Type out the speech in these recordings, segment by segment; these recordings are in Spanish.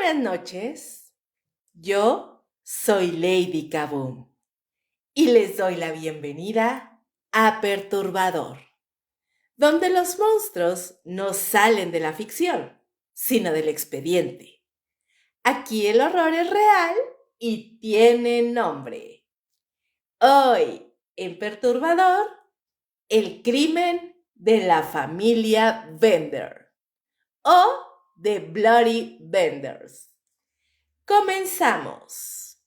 Buenas noches, yo soy Lady Kaboom y les doy la bienvenida a Perturbador, donde los monstruos no salen de la ficción, sino del expediente. Aquí el horror es real y tiene nombre. Hoy, en Perturbador, el crimen de la familia Bender o The Bloody Benders. Comenzamos.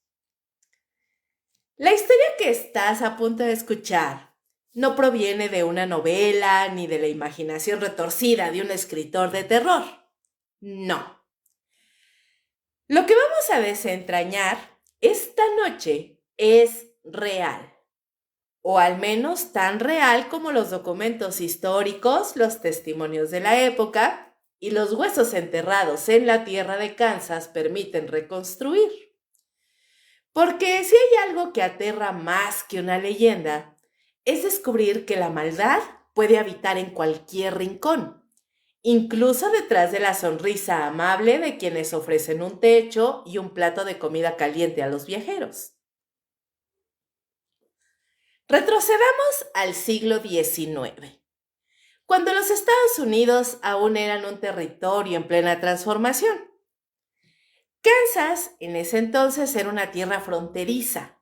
La historia que estás a punto de escuchar no proviene de una novela ni de la imaginación retorcida de un escritor de terror. No. Lo que vamos a desentrañar esta noche es real, o al menos tan real como los documentos históricos, los testimonios de la época y los huesos enterrados en la tierra de Kansas permiten reconstruir. Porque si hay algo que aterra más que una leyenda, es descubrir que la maldad puede habitar en cualquier rincón, incluso detrás de la sonrisa amable de quienes ofrecen un techo y un plato de comida caliente a los viajeros. Retrocedamos al siglo XIX, cuando los Estados Unidos aún eran un territorio en plena transformación. Kansas en ese entonces era una tierra fronteriza.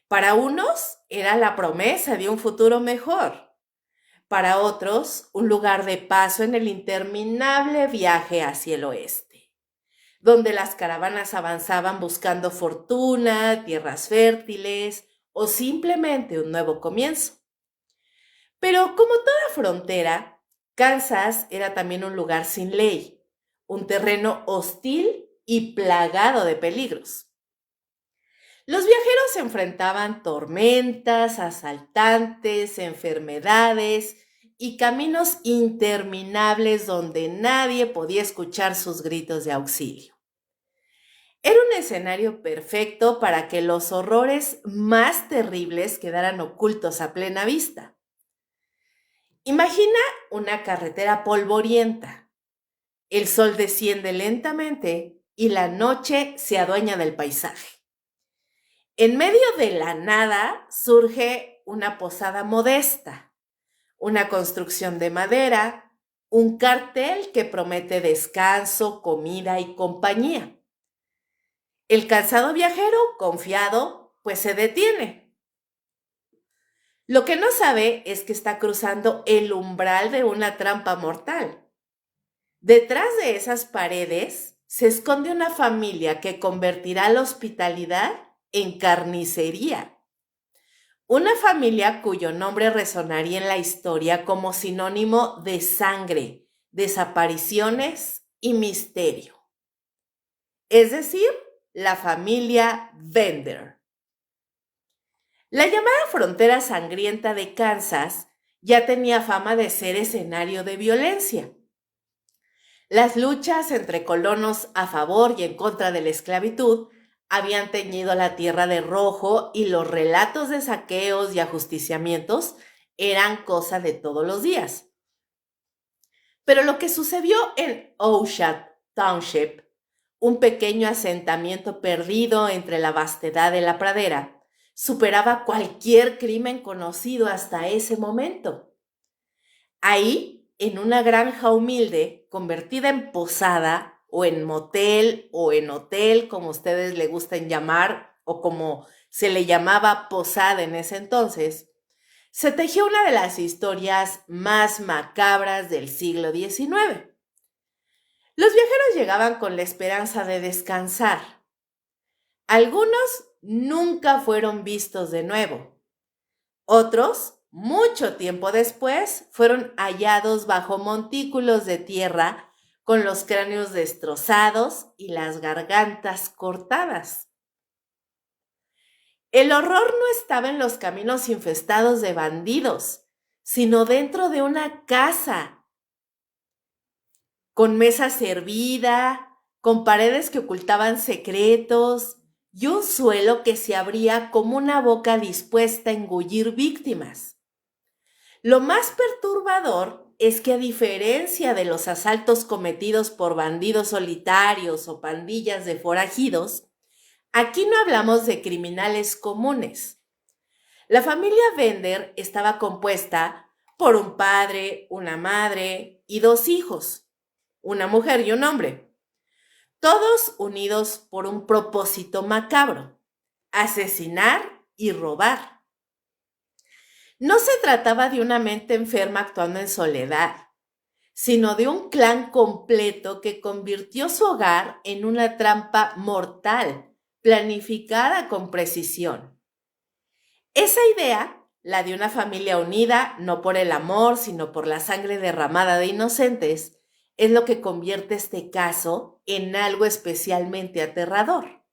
Para unos era la promesa de un futuro mejor. Para otros, un lugar de paso en el interminable viaje hacia el oeste, donde las caravanas avanzaban buscando fortuna, tierras fértiles o simplemente un nuevo comienzo. Pero como toda frontera, Kansas era también un lugar sin ley, un terreno hostil y plagado de peligros. Los viajeros se enfrentaban tormentas, asaltantes, enfermedades y caminos interminables donde nadie podía escuchar sus gritos de auxilio. Era un escenario perfecto para que los horrores más terribles quedaran ocultos a plena vista. Imagina una carretera polvorienta. El sol desciende lentamente y la noche se adueña del paisaje. En medio de la nada surge una posada modesta, una construcción de madera, un cartel que promete descanso, comida y compañía. El cansado viajero, confiado, pues se detiene. Lo que no sabe es que está cruzando el umbral de una trampa mortal. Detrás de esas paredes se esconde una familia que convertirá la hospitalidad en carnicería. Una familia cuyo nombre resonaría en la historia como sinónimo de sangre, desapariciones y misterio. Es decir, la familia Bender. La llamada frontera sangrienta de Kansas ya tenía fama de ser escenario de violencia. Las luchas entre colonos a favor y en contra de la esclavitud habían teñido la tierra de rojo y los relatos de saqueos y ajusticiamientos eran cosa de todos los días. Pero lo que sucedió en Oshad Township, un pequeño asentamiento perdido entre la vastedad de la pradera, superaba cualquier crimen conocido hasta ese momento. Ahí, en una granja humilde, convertida en posada, o en motel, o en hotel, como ustedes le gusten llamar, o como se le llamaba posada en ese entonces, se tejió una de las historias más macabras del siglo XIX. Los viajeros llegaban con la esperanza de descansar. Algunos nunca fueron vistos de nuevo. Otros, mucho tiempo después, fueron hallados bajo montículos de tierra con los cráneos destrozados y las gargantas cortadas. El horror no estaba en los caminos infestados de bandidos, sino dentro de una casa, con mesa servida, con paredes que ocultaban secretos y un suelo que se abría como una boca dispuesta a engullir víctimas. Lo más perturbador es que a diferencia de los asaltos cometidos por bandidos solitarios o pandillas de forajidos, aquí no hablamos de criminales comunes. La familia Bender estaba compuesta por un padre, una madre y dos hijos, una mujer y un hombre, todos unidos por un propósito macabro: asesinar y robar. No se trataba de una mente enferma actuando en soledad, sino de un clan completo que convirtió su hogar en una trampa mortal, planificada con precisión. Esa idea, la de una familia unida, no por el amor, sino por la sangre derramada de inocentes, es lo que convierte este caso en algo especialmente aterrador.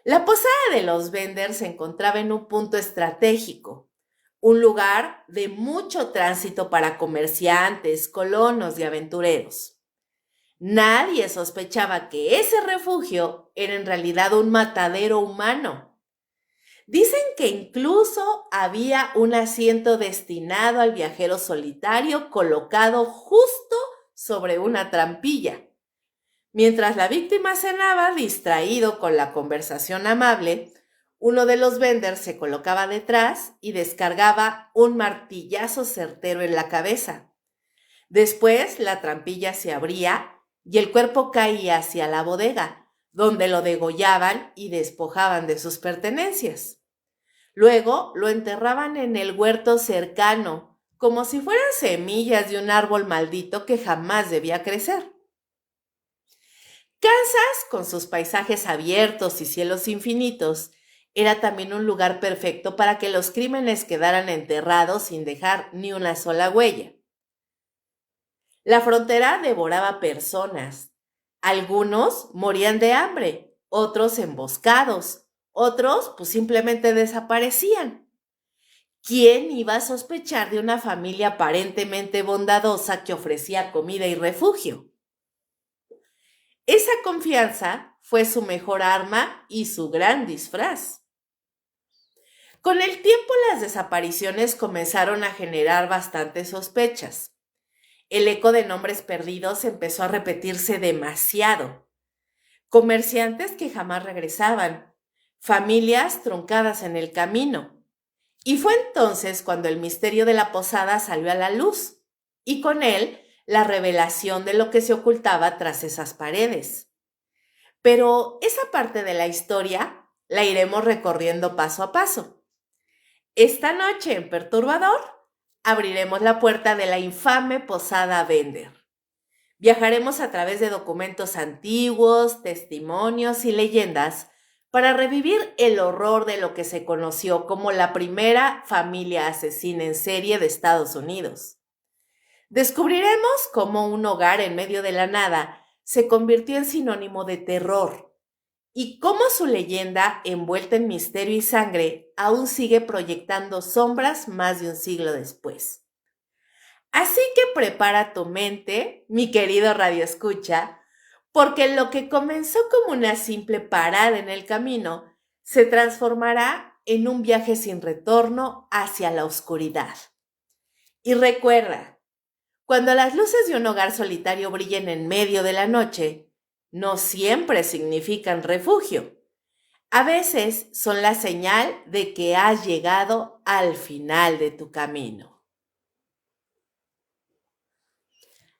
La posada de los Bender se encontraba en un punto estratégico, un lugar de mucho tránsito para comerciantes, colonos y aventureros. Nadie sospechaba que ese refugio era en realidad un matadero humano. Dicen que incluso había un asiento destinado al viajero solitario colocado justo sobre una trampilla. Mientras la víctima cenaba, distraído con la conversación amable, uno de los Bender se colocaba detrás y descargaba un martillazo certero en la cabeza. Después la trampilla se abría y el cuerpo caía hacia la bodega, donde lo degollaban y despojaban de sus pertenencias. Luego lo enterraban en el huerto cercano, como si fueran semillas de un árbol maldito que jamás debía crecer. Kansas, con sus paisajes abiertos y cielos infinitos, era también un lugar perfecto para que los crímenes quedaran enterrados sin dejar ni una sola huella. La frontera devoraba personas. Algunos morían de hambre, otros emboscados, otros pues simplemente desaparecían. ¿Quién iba a sospechar de una familia aparentemente bondadosa que ofrecía comida y refugio? Esa confianza fue su mejor arma y su gran disfraz. Con el tiempo las desapariciones comenzaron a generar bastantes sospechas. El eco de nombres perdidos empezó a repetirse demasiado. Comerciantes que jamás regresaban, familias truncadas en el camino. Y fue entonces cuando el misterio de la posada salió a la luz, y con él la revelación de lo que se ocultaba tras esas paredes. Pero esa parte de la historia la iremos recorriendo paso a paso. Esta noche en Perturbador abriremos la puerta de la infame posada Bender. Viajaremos a través de documentos antiguos, testimonios y leyendas para revivir el horror de lo que se conoció como la primera familia asesina en serie de Estados Unidos. Descubriremos cómo un hogar en medio de la nada se convirtió en sinónimo de terror y cómo su leyenda, envuelta en misterio y sangre, aún sigue proyectando sombras más de un siglo después. Así que prepara tu mente, mi querido radioescucha, porque lo que comenzó como una simple parada en el camino se transformará en un viaje sin retorno hacia la oscuridad. Y recuerda, cuando las luces de un hogar solitario brillen en medio de la noche, no siempre significan refugio. A veces son la señal de que has llegado al final de tu camino.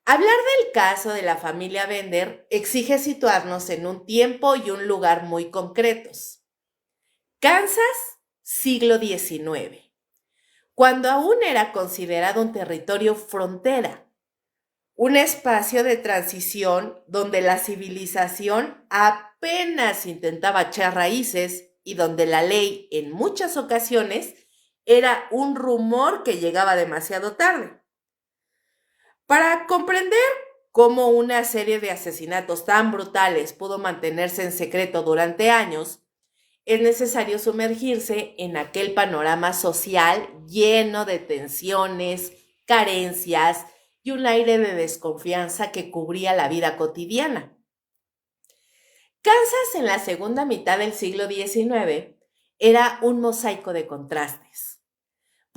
Hablar del caso de la familia Bender exige situarnos en un tiempo y un lugar muy concretos. Kansas, siglo XIX, cuando aún era considerado un territorio frontera, un espacio de transición donde la civilización apenas intentaba echar raíces y donde la ley en muchas ocasiones era un rumor que llegaba demasiado tarde. Para comprender cómo una serie de asesinatos tan brutales pudo mantenerse en secreto durante años, es necesario sumergirse en aquel panorama social lleno de tensiones, carencias y un aire de desconfianza que cubría la vida cotidiana. Kansas en la segunda mitad del siglo XIX era un mosaico de contrastes.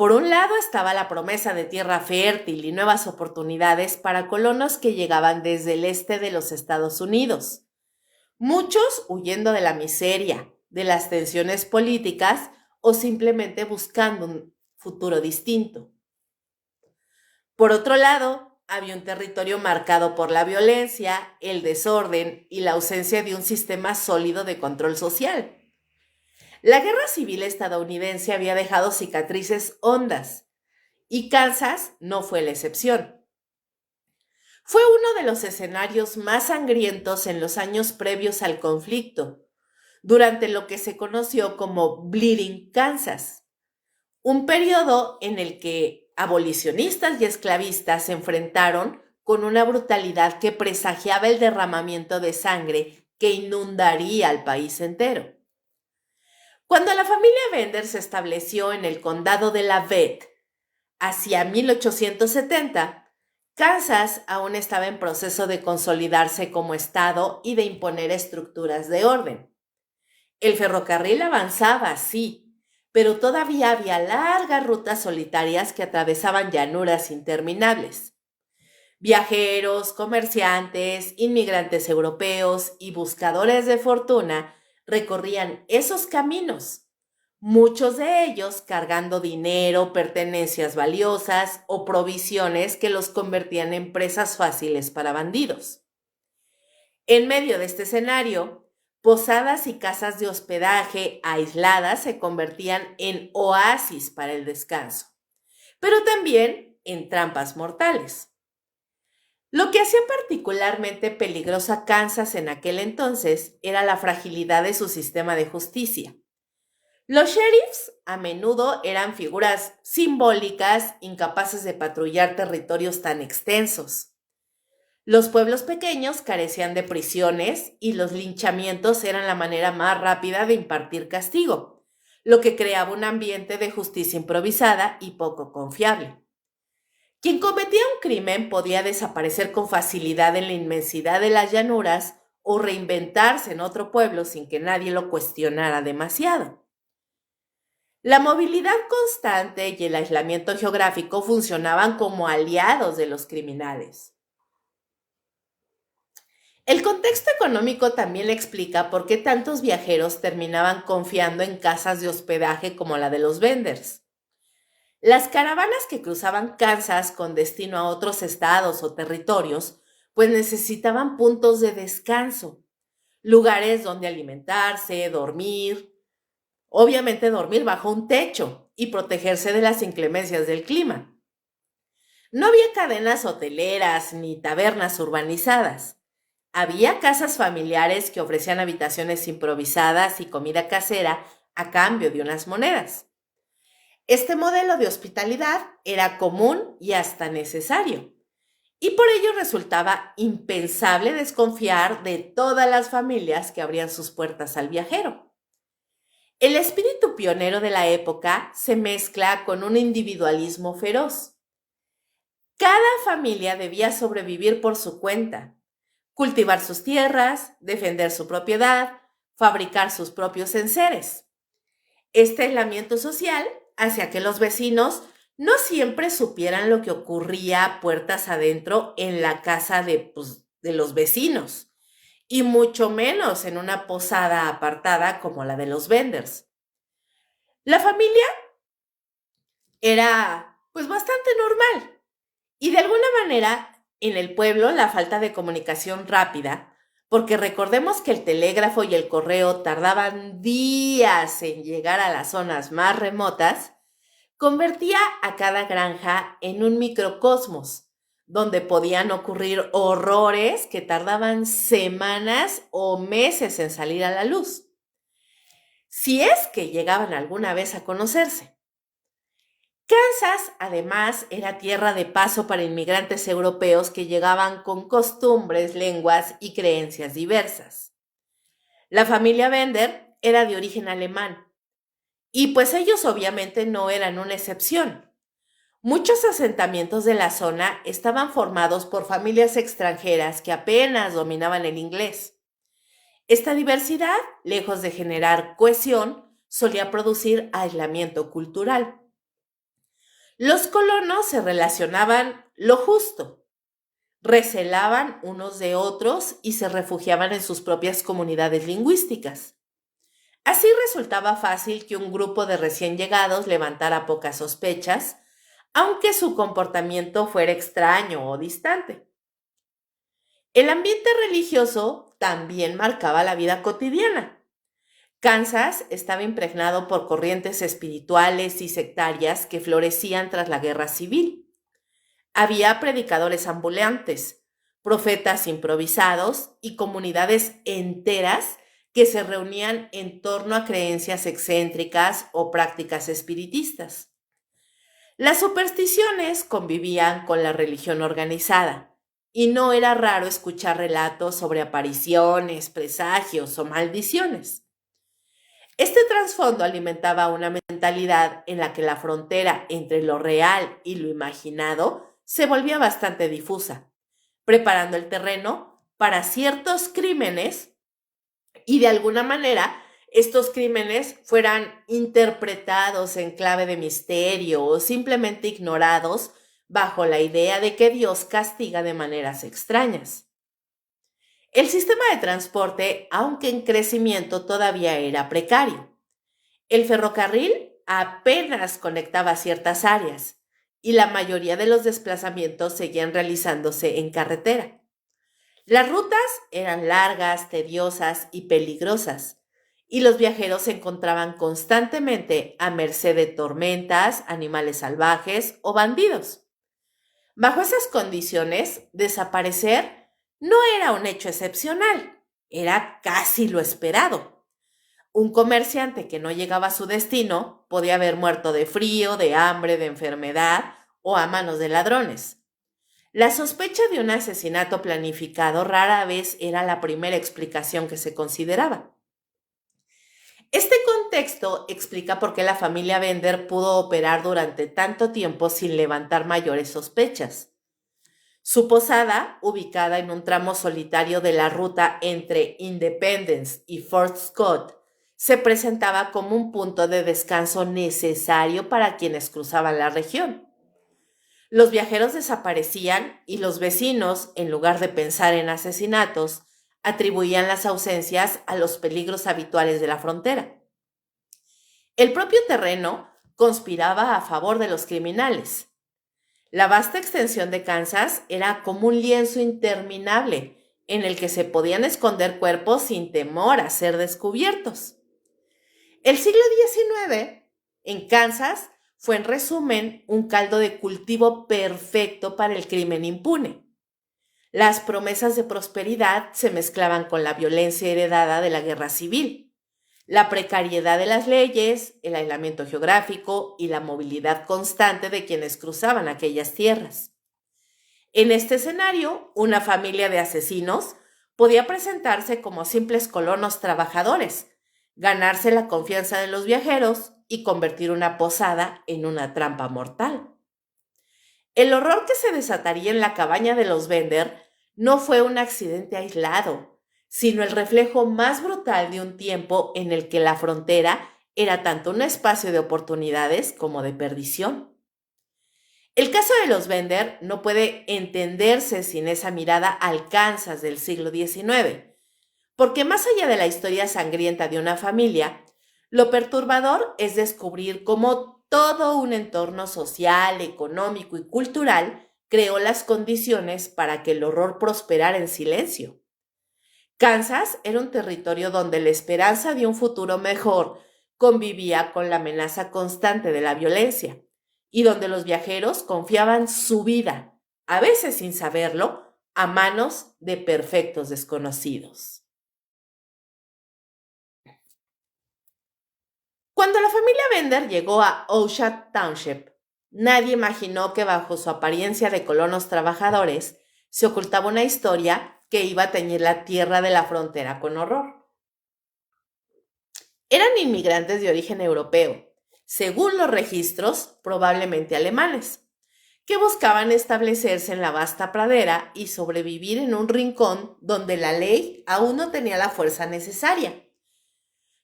Por un lado estaba la promesa de tierra fértil y nuevas oportunidades para colonos que llegaban desde el este de los Estados Unidos, muchos huyendo de la miseria, de las tensiones políticas o simplemente buscando un futuro distinto. Por otro lado, había un territorio marcado por la violencia, el desorden y la ausencia de un sistema sólido de control social. La guerra civil estadounidense había dejado cicatrices hondas y Kansas no fue la excepción. Fue uno de los escenarios más sangrientos en los años previos al conflicto, durante lo que se conoció como Bleeding Kansas, un periodo en el que abolicionistas y esclavistas se enfrentaron con una brutalidad que presagiaba el derramamiento de sangre que inundaría al país entero. Cuando la familia Bender se estableció en el condado de Lavette hacia 1870, Kansas aún estaba en proceso de consolidarse como estado y de imponer estructuras de orden. El ferrocarril avanzaba, sí, pero todavía había largas rutas solitarias que atravesaban llanuras interminables. Viajeros, comerciantes, inmigrantes europeos y buscadores de fortuna recorrían esos caminos, muchos de ellos cargando dinero, pertenencias valiosas o provisiones que los convertían en presas fáciles para bandidos. En medio de este escenario, posadas y casas de hospedaje aisladas se convertían en oasis para el descanso, pero también en trampas mortales. Lo que hacía particularmente peligrosa Kansas en aquel entonces era la fragilidad de su sistema de justicia. Los sheriffs a menudo eran figuras simbólicas, incapaces de patrullar territorios tan extensos. Los pueblos pequeños carecían de prisiones y los linchamientos eran la manera más rápida de impartir castigo, lo que creaba un ambiente de justicia improvisada y poco confiable. Quien cometía un crimen podía desaparecer con facilidad en la inmensidad de las llanuras o reinventarse en otro pueblo sin que nadie lo cuestionara demasiado. La movilidad constante y el aislamiento geográfico funcionaban como aliados de los criminales. El contexto económico también explica por qué tantos viajeros terminaban confiando en casas de hospedaje como la de los Benders. Las caravanas que cruzaban Kansas con destino a otros estados o territorios, pues necesitaban puntos de descanso, lugares donde alimentarse, dormir, obviamente dormir bajo un techo y protegerse de las inclemencias del clima. No había cadenas hoteleras ni tabernas urbanizadas. Había casas familiares que ofrecían habitaciones improvisadas y comida casera a cambio de unas monedas. Este modelo de hospitalidad era común y hasta necesario, y por ello resultaba impensable desconfiar de todas las familias que abrían sus puertas al viajero. El espíritu pionero de la época se mezcla con un individualismo feroz. Cada familia debía sobrevivir por su cuenta, cultivar sus tierras, defender su propiedad, fabricar sus propios enseres. Este aislamiento social hacía que los vecinos no siempre supieran lo que ocurría puertas adentro en la casa de los vecinos, y mucho menos en una posada apartada como la de los Benders. La familia era pues bastante normal y de alguna manera en el pueblo la falta de comunicación rápida, porque recordemos que el telégrafo y el correo tardaban días en llegar a las zonas más remotas, convertía a cada granja en un microcosmos, donde podían ocurrir horrores que tardaban semanas o meses en salir a la luz, si es que llegaban alguna vez a conocerse. Kansas, además, era tierra de paso para inmigrantes europeos que llegaban con costumbres, lenguas y creencias diversas. La familia Bender era de origen alemán, y pues ellos obviamente no eran una excepción. Muchos asentamientos de la zona estaban formados por familias extranjeras que apenas dominaban el inglés. Esta diversidad, lejos de generar cohesión, solía producir aislamiento cultural. Los colonos se relacionaban lo justo, recelaban unos de otros y se refugiaban en sus propias comunidades lingüísticas. Así resultaba fácil que un grupo de recién llegados levantara pocas sospechas, aunque su comportamiento fuera extraño o distante. El ambiente religioso también marcaba la vida cotidiana. Kansas estaba impregnado por corrientes espirituales y sectarias que florecían tras la guerra civil. Había predicadores ambulantes, profetas improvisados y comunidades enteras que se reunían en torno a creencias excéntricas o prácticas espiritistas. Las supersticiones convivían con la religión organizada, y no era raro escuchar relatos sobre apariciones, presagios o maldiciones. Este trasfondo alimentaba una mentalidad en la que la frontera entre lo real y lo imaginado se volvía bastante difusa, preparando el terreno para ciertos crímenes y de alguna manera estos crímenes fueran interpretados en clave de misterio o simplemente ignorados bajo la idea de que Dios castiga de maneras extrañas. El sistema de transporte, aunque en crecimiento, todavía era precario. El ferrocarril apenas conectaba ciertas áreas y la mayoría de los desplazamientos seguían realizándose en carretera. Las rutas eran largas, tediosas y peligrosas, y los viajeros se encontraban constantemente a merced de tormentas, animales salvajes o bandidos. Bajo esas condiciones, desaparecer no era un hecho excepcional, era casi lo esperado. Un comerciante que no llegaba a su destino podía haber muerto de frío, de hambre, de enfermedad o a manos de ladrones. La sospecha de un asesinato planificado rara vez era la primera explicación que se consideraba. Este contexto explica por qué la familia Bender pudo operar durante tanto tiempo sin levantar mayores sospechas. Su posada, ubicada en un tramo solitario de la ruta entre Independence y Fort Scott, se presentaba como un punto de descanso necesario para quienes cruzaban la región. Los viajeros desaparecían y los vecinos, en lugar de pensar en asesinatos, atribuían las ausencias a los peligros habituales de la frontera. El propio terreno conspiraba a favor de los criminales. La vasta extensión de Kansas era como un lienzo interminable en el que se podían esconder cuerpos sin temor a ser descubiertos. El siglo XIX en Kansas fue en resumen un caldo de cultivo perfecto para el crimen impune. Las promesas de prosperidad se mezclaban con la violencia heredada de la guerra civil, la precariedad de las leyes, el aislamiento geográfico y la movilidad constante de quienes cruzaban aquellas tierras. En este escenario, una familia de asesinos podía presentarse como simples colonos trabajadores, ganarse la confianza de los viajeros y convertir una posada en una trampa mortal. El horror que se desataría en la cabaña de los Bender no fue un accidente aislado, sino el reflejo más brutal de un tiempo en el que la frontera era tanto un espacio de oportunidades como de perdición. El caso de los Bender no puede entenderse sin esa mirada al Kansas del siglo XIX, porque más allá de la historia sangrienta de una familia, lo perturbador es descubrir cómo todo un entorno social, económico y cultural creó las condiciones para que el horror prosperara en silencio. Kansas era un territorio donde la esperanza de un futuro mejor convivía con la amenaza constante de la violencia y donde los viajeros confiaban su vida, a veces sin saberlo, a manos de perfectos desconocidos. Cuando la familia Bender llegó a Osha Township, nadie imaginó que bajo su apariencia de colonos trabajadores se ocultaba una historia que iba a teñir la tierra de la frontera con horror. Eran inmigrantes de origen europeo, según los registros, probablemente alemanes, que buscaban establecerse en la vasta pradera y sobrevivir en un rincón donde la ley aún no tenía la fuerza necesaria.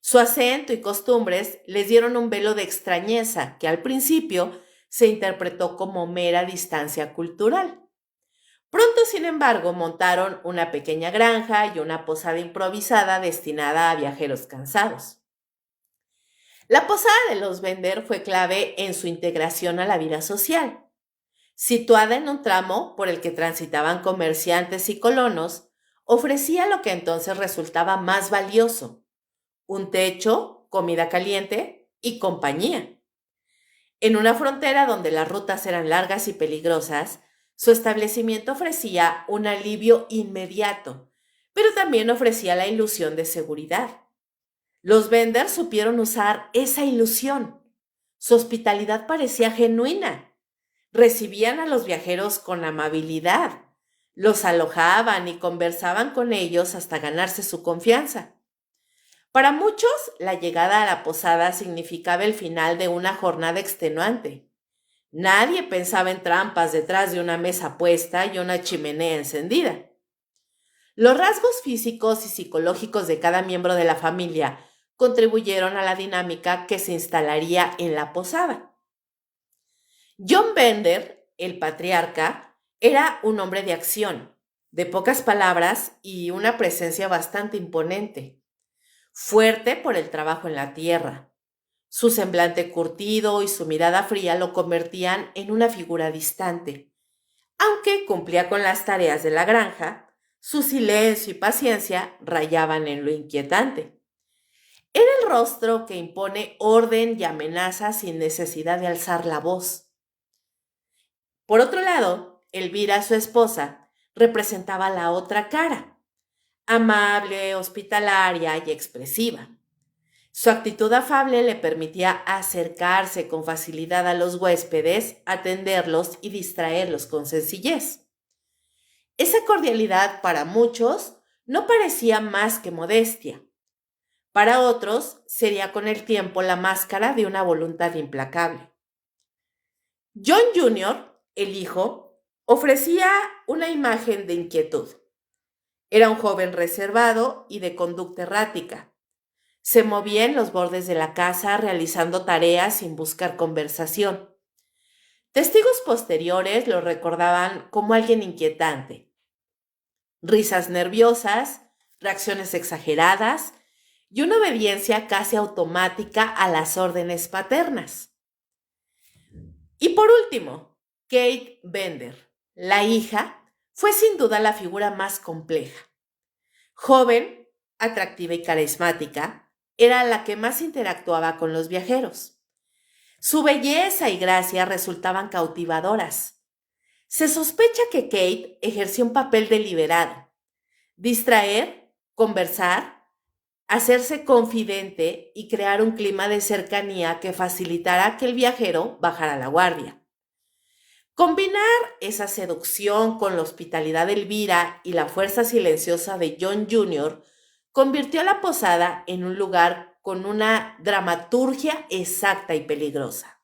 Su acento y costumbres les dieron un velo de extrañeza que al principio se interpretó como mera distancia cultural. Pronto, sin embargo, montaron una pequeña granja y una posada improvisada destinada a viajeros cansados. La posada de los Bender fue clave en su integración a la vida social. Situada en un tramo por el que transitaban comerciantes y colonos, ofrecía lo que entonces resultaba más valioso: un techo, comida caliente y compañía. En una frontera donde las rutas eran largas y peligrosas, su establecimiento ofrecía un alivio inmediato, pero también ofrecía la ilusión de seguridad. Los Bender supieron usar esa ilusión. Su hospitalidad parecía genuina. Recibían a los viajeros con amabilidad, los alojaban y conversaban con ellos hasta ganarse su confianza. Para muchos, la llegada a la posada significaba el final de una jornada extenuante. Nadie pensaba en trampas detrás de una mesa puesta y una chimenea encendida. Los rasgos físicos y psicológicos de cada miembro de la familia contribuyeron a la dinámica que se instalaría en la posada. John Bender, el patriarca, era un hombre de acción, de pocas palabras y una presencia bastante imponente. Fuerte por el trabajo en la tierra. Su semblante curtido y su mirada fría lo convertían en una figura distante. Aunque cumplía con las tareas de la granja, su silencio y paciencia rayaban en lo inquietante. Era el rostro que impone orden y amenaza sin necesidad de alzar la voz. Por otro lado, Elvira, su esposa, representaba la otra cara, amable, hospitalaria y expresiva. Su actitud afable le permitía acercarse con facilidad a los huéspedes, atenderlos y distraerlos con sencillez. Esa cordialidad para muchos no parecía más que modestia. Para otros sería con el tiempo la máscara de una voluntad implacable. John Jr., el hijo, ofrecía una imagen de inquietud. Era un joven reservado y de conducta errática. Se movía en los bordes de la casa realizando tareas sin buscar conversación. Testigos posteriores lo recordaban como alguien inquietante. Risas nerviosas, reacciones exageradas y una obediencia casi automática a las órdenes paternas. Y por último, Kate Bender, la hija, fue sin duda la figura más compleja. Joven, atractiva y carismática, era la que más interactuaba con los viajeros. Su belleza y gracia resultaban cautivadoras. Se sospecha que Kate ejerció un papel deliberado: distraer, conversar, hacerse confidente y crear un clima de cercanía que facilitara que el viajero bajara la guardia. Combinar esa seducción con la hospitalidad de Elvira y la fuerza silenciosa de John Jr. convirtió a la posada en un lugar con una dramaturgia exacta y peligrosa.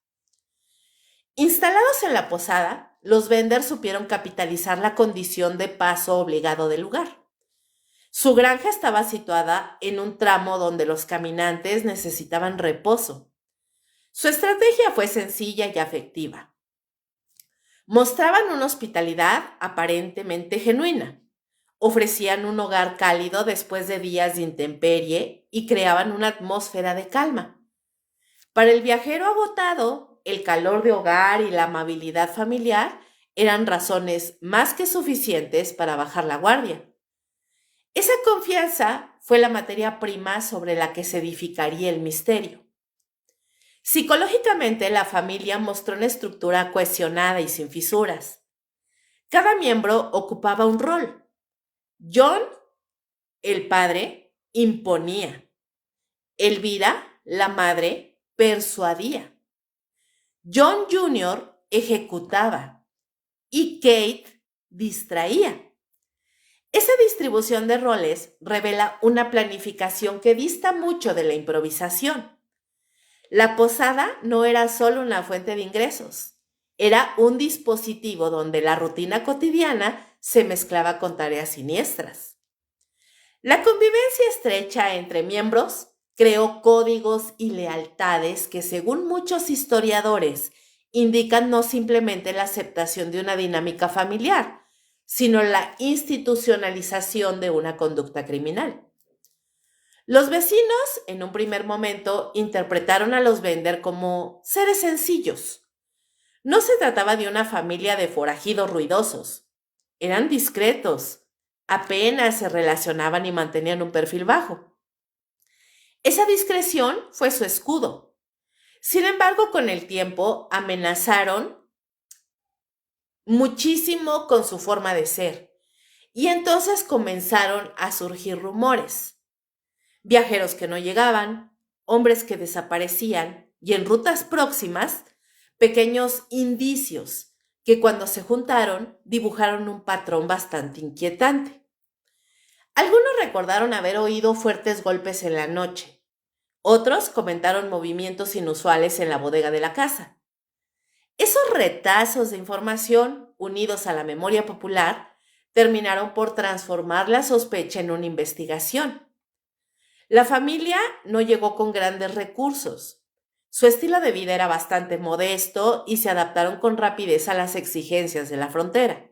Instalados en la posada, los Bender supieron capitalizar la condición de paso obligado del lugar. Su granja estaba situada en un tramo donde los caminantes necesitaban reposo. Su estrategia fue sencilla y afectiva. Mostraban una hospitalidad aparentemente genuina. Ofrecían un hogar cálido después de días de intemperie y creaban una atmósfera de calma. Para el viajero agotado, el calor de hogar y la amabilidad familiar eran razones más que suficientes para bajar la guardia. Esa confianza fue la materia prima sobre la que se edificaría el misterio. Psicológicamente, la familia mostró una estructura cohesionada y sin fisuras. Cada miembro ocupaba un rol. John, el padre, imponía. Elvira, la madre, persuadía. John Jr. ejecutaba y Kate distraía. Esa distribución de roles revela una planificación que dista mucho de la improvisación. La posada no era solo una fuente de ingresos, era un dispositivo donde la rutina cotidiana se mezclaba con tareas siniestras. La convivencia estrecha entre miembros creó códigos y lealtades que, según muchos historiadores indican no simplemente la aceptación de una dinámica familiar, sino la institucionalización de una conducta criminal. Los vecinos, en un primer momento, interpretaron a los Bender como seres sencillos. No se trataba de una familia de forajidos ruidosos. Eran discretos, apenas se relacionaban y mantenían un perfil bajo. Esa discreción fue su escudo. Sin embargo, con el tiempo amenazaron muchísimo con su forma de ser, y entonces comenzaron a surgir rumores. Viajeros que no llegaban, hombres que desaparecían y en rutas próximas, pequeños indicios que cuando se juntaron dibujaron un patrón bastante inquietante. Algunos recordaron haber oído fuertes golpes en la noche. Otros comentaron movimientos inusuales en la bodega de la casa. Esos retazos de información, unidos a la memoria popular, terminaron por transformar la sospecha en una investigación. La familia no llegó con grandes recursos. Su estilo de vida era bastante modesto y se adaptaron con rapidez a las exigencias de la frontera.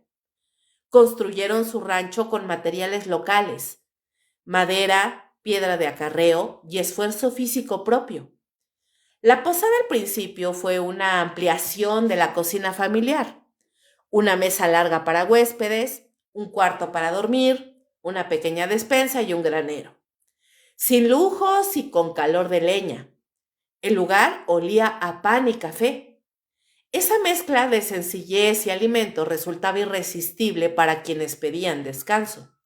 Construyeron su rancho con materiales locales, madera, piedra de acarreo y esfuerzo físico propio. La posada al principio fue una ampliación de la cocina familiar, una mesa larga para huéspedes, un cuarto para dormir, una pequeña despensa y un granero. Sin lujos y con calor de leña. El lugar olía a pan y café. Esa mezcla de sencillez y alimento resultaba irresistible para quienes pedían descanso.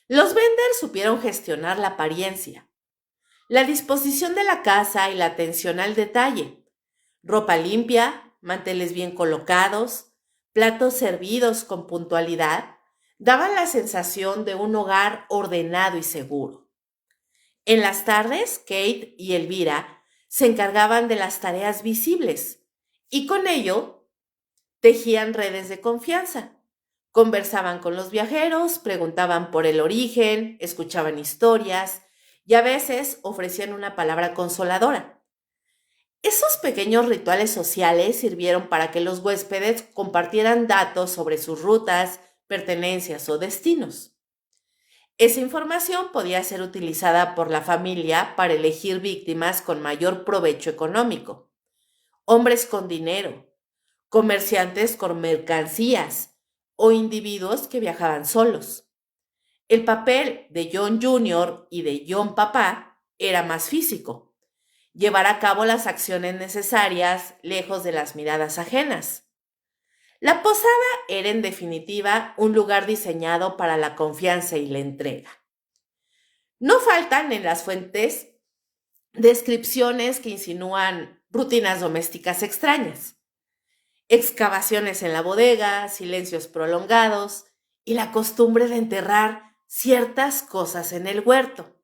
Los Bender supieron gestionar la apariencia, la disposición de la casa y la atención al detalle. Ropa limpia, manteles bien colocados, platos servidos con puntualidad, daban la sensación de un hogar ordenado y seguro. En las tardes, Kate y Elvira se encargaban de las tareas visibles y con ello tejían redes de confianza. Conversaban con los viajeros, preguntaban por el origen, escuchaban historias y a veces ofrecían una palabra consoladora. Esos pequeños rituales sociales sirvieron para que los huéspedes compartieran datos sobre sus rutas, pertenencias o destinos. Esa información podía ser utilizada por la familia para elegir víctimas con mayor provecho económico. Hombres con dinero, comerciantes con mercancías o individuos que viajaban solos. El papel de John Jr. y de John Papá era más físico, llevar a cabo las acciones necesarias lejos de las miradas ajenas. La posada era en definitiva un lugar diseñado para la confianza y la entrega. No faltan en las fuentes descripciones que insinúan rutinas domésticas extrañas, excavaciones en la bodega, silencios prolongados y la costumbre de enterrar ciertas cosas en el huerto.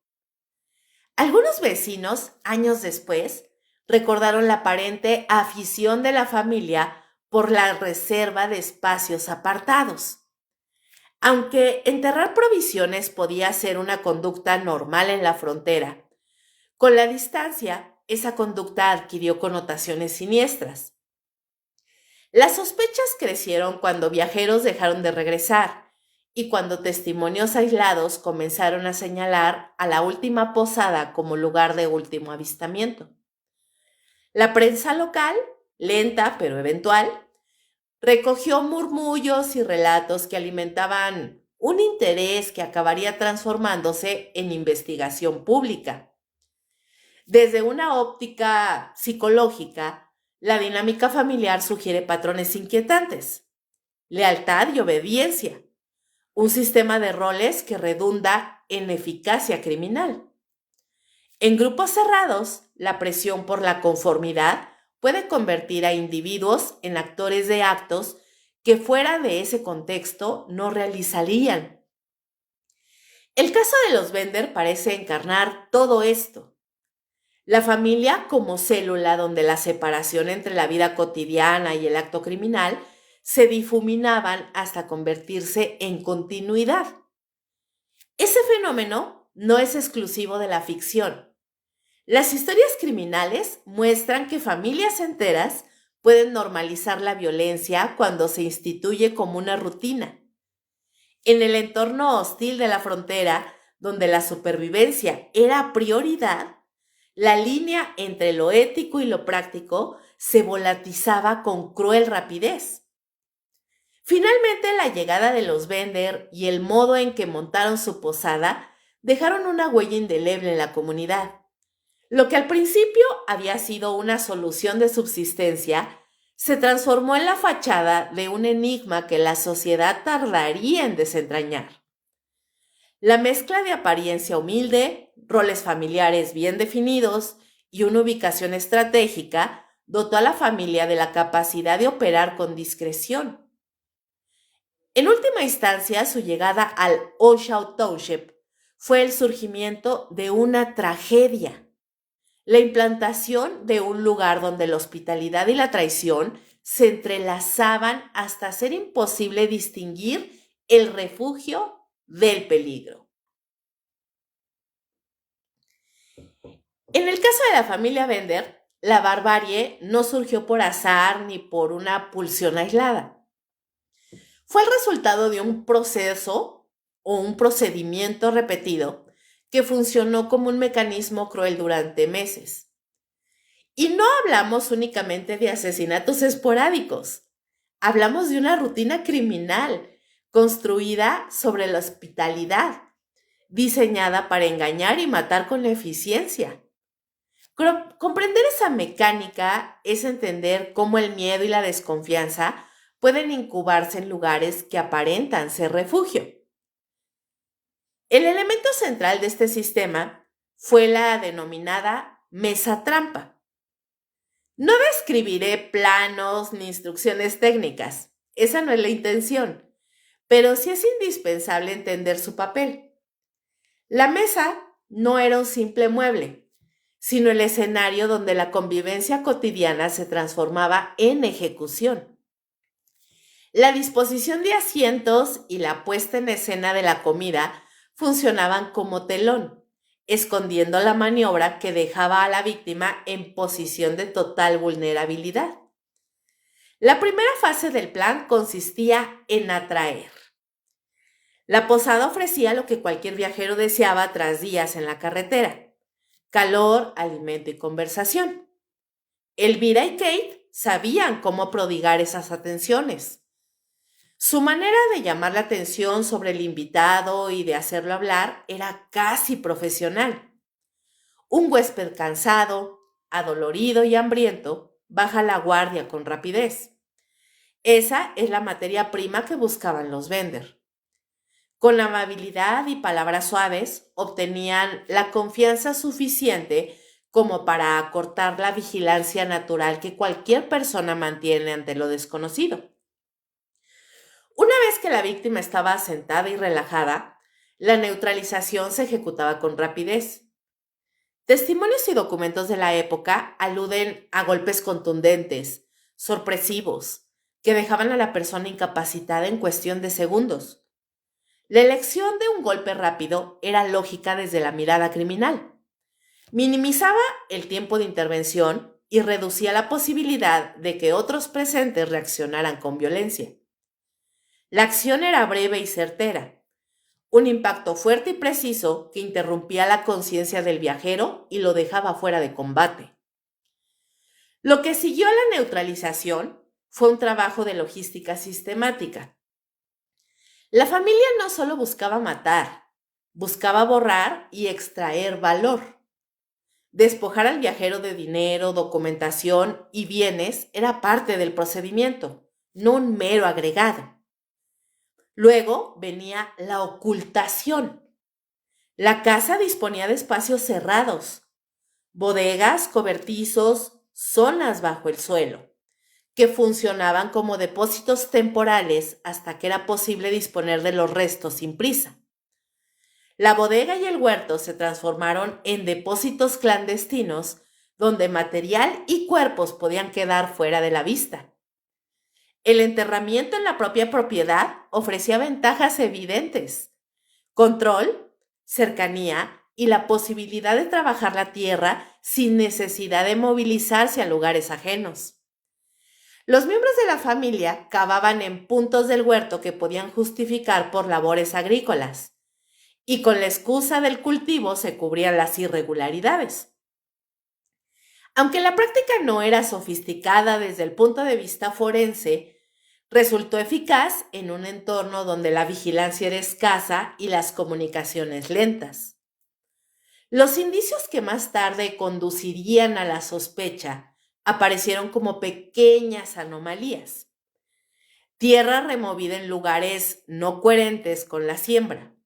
Algunos vecinos, años después, recordaron la aparente afición de la familia por la reserva de espacios apartados. Aunque enterrar provisiones podía ser una conducta normal en la frontera, con la distancia, esa conducta adquirió connotaciones siniestras. Las sospechas crecieron cuando viajeros dejaron de regresar y cuando testimonios aislados comenzaron a señalar a la última posada como lugar de último avistamiento. La prensa local, lenta pero eventual, recogió murmullos y relatos que alimentaban un interés que acabaría transformándose en investigación pública. Desde una óptica psicológica, la dinámica familiar sugiere patrones inquietantes, lealtad y obediencia, un sistema de roles que redunda en eficacia criminal. En grupos cerrados, la presión por la conformidad puede convertir a individuos en actores de actos que fuera de ese contexto no realizarían. El caso de los Bender parece encarnar todo esto. La familia como célula donde la separación entre la vida cotidiana y el acto criminal se difuminaban hasta convertirse en continuidad. Ese fenómeno no es exclusivo de la ficción. Las historias criminales muestran que familias enteras pueden normalizar la violencia cuando se instituye como una rutina. En el entorno hostil de la frontera, donde la supervivencia era prioridad, la línea entre lo ético y lo práctico se volatizaba con cruel rapidez. Finalmente, la llegada de los Bender y el modo en que montaron su posada dejaron una huella indeleble en la comunidad. Lo que al principio había sido una solución de subsistencia, se transformó en la fachada de un enigma que la sociedad tardaría en desentrañar. La mezcla de apariencia humilde, roles familiares bien definidos y una ubicación estratégica dotó a la familia de la capacidad de operar con discreción. En última instancia, su llegada al Oshawa Township fue el surgimiento de una tragedia. La implantación de un lugar donde la hospitalidad y la traición se entrelazaban hasta ser imposible distinguir el refugio del peligro. En el caso de la familia Bender, la barbarie no surgió por azar ni por una pulsión aislada. Fue el resultado de un proceso o un procedimiento repetido que funcionó como un mecanismo cruel durante meses. Y no hablamos únicamente de asesinatos esporádicos, hablamos de una rutina criminal construida sobre la hospitalidad, diseñada para engañar y matar con eficiencia. Comprender esa mecánica es entender cómo el miedo y la desconfianza pueden incubarse en lugares que aparentan ser refugio. El elemento central de este sistema fue la denominada mesa trampa. No describiré planos ni instrucciones técnicas, esa no es la intención, pero sí es indispensable entender su papel. La mesa no era un simple mueble, sino el escenario donde la convivencia cotidiana se transformaba en ejecución. La disposición de asientos y la puesta en escena de la comida funcionaban como telón, escondiendo la maniobra que dejaba a la víctima en posición de total vulnerabilidad. La primera fase del plan consistía en atraer. La posada ofrecía lo que cualquier viajero deseaba tras días en la carretera: calor, alimento y conversación. Elvira y Kate sabían cómo prodigar esas atenciones. Su manera de llamar la atención sobre el invitado y de hacerlo hablar era casi profesional. Un huésped cansado, adolorido y hambriento baja la guardia con rapidez. Esa es la materia prima que buscaban los Bender. Con amabilidad y palabras suaves obtenían la confianza suficiente como para acortar la vigilancia natural que cualquier persona mantiene ante lo desconocido. Una vez que la víctima estaba sentada y relajada, la neutralización se ejecutaba con rapidez. Testimonios y documentos de la época aluden a golpes contundentes, sorpresivos, que dejaban a la persona incapacitada en cuestión de segundos. La elección de un golpe rápido era lógica desde la mirada criminal. Minimizaba el tiempo de intervención y reducía la posibilidad de que otros presentes reaccionaran con violencia. La acción era breve y certera, un impacto fuerte y preciso que interrumpía la conciencia del viajero y lo dejaba fuera de combate. Lo que siguió a la neutralización fue un trabajo de logística sistemática. La familia no solo buscaba matar, buscaba borrar y extraer valor. Despojar al viajero de dinero, documentación y bienes era parte del procedimiento, no un mero agregado. Luego venía la ocultación. La casa disponía de espacios cerrados, bodegas, cobertizos, zonas bajo el suelo, que funcionaban como depósitos temporales hasta que era posible disponer de los restos sin prisa. La bodega y el huerto se transformaron en depósitos clandestinos donde material y cuerpos podían quedar fuera de la vista. El enterramiento en la propia propiedad ofrecía ventajas evidentes: control, cercanía y la posibilidad de trabajar la tierra sin necesidad de movilizarse a lugares ajenos. Los miembros de la familia cavaban en puntos del huerto que podían justificar por labores agrícolas, y con la excusa del cultivo se cubrían las irregularidades. Aunque la práctica no era sofisticada desde el punto de vista forense, resultó eficaz en un entorno donde la vigilancia era escasa y las comunicaciones lentas. Los indicios que más tarde conducirían a la sospecha aparecieron como pequeñas anomalías. Tierra removida en lugares no coherentes con la siembra,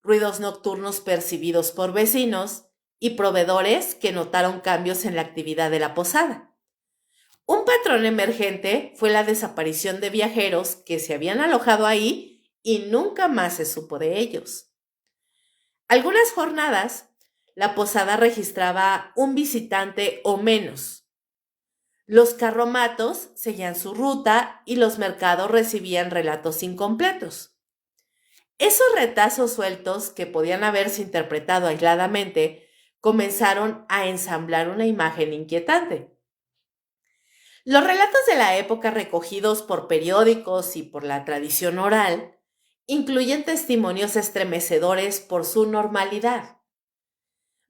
ruidos nocturnos percibidos por vecinos y proveedores que notaron cambios en la actividad de la posada. Un patrón emergente fue la desaparición de viajeros que se habían alojado ahí y nunca más se supo de ellos. Algunas jornadas, la posada registraba un visitante o menos. Los carromatos seguían su ruta y los mercados recibían relatos incompletos. Esos retazos sueltos, que podían haberse interpretado aisladamente, comenzaron a ensamblar una imagen inquietante. Los relatos de la época recogidos por periódicos y por la tradición oral incluyen testimonios estremecedores por su normalidad.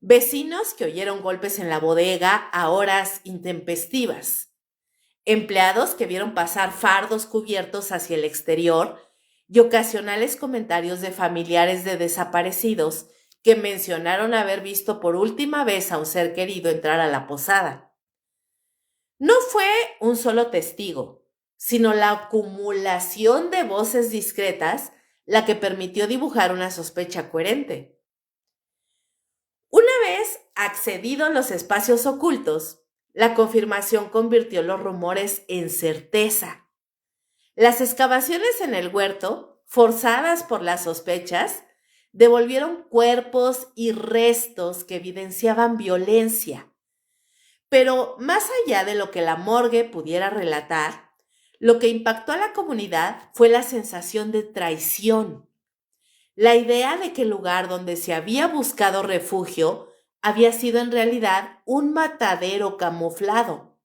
Vecinos que oyeron golpes en la bodega a horas intempestivas. Empleados que vieron pasar fardos cubiertos hacia el exterior y ocasionales comentarios de familiares de desaparecidos que mencionaron haber visto por última vez a un ser querido entrar a la posada. No fue un solo testigo, sino la acumulación de voces discretas la que permitió dibujar una sospecha coherente. Una vez accedidos los espacios ocultos, la confirmación convirtió los rumores en certeza. Las excavaciones en el huerto, forzadas por las sospechas, devolvieron cuerpos y restos que evidenciaban violencia. Pero más allá de lo que la morgue pudiera relatar, lo que impactó a la comunidad fue la sensación de traición. La idea de que el lugar donde se había buscado refugio había sido en realidad un matadero camuflado.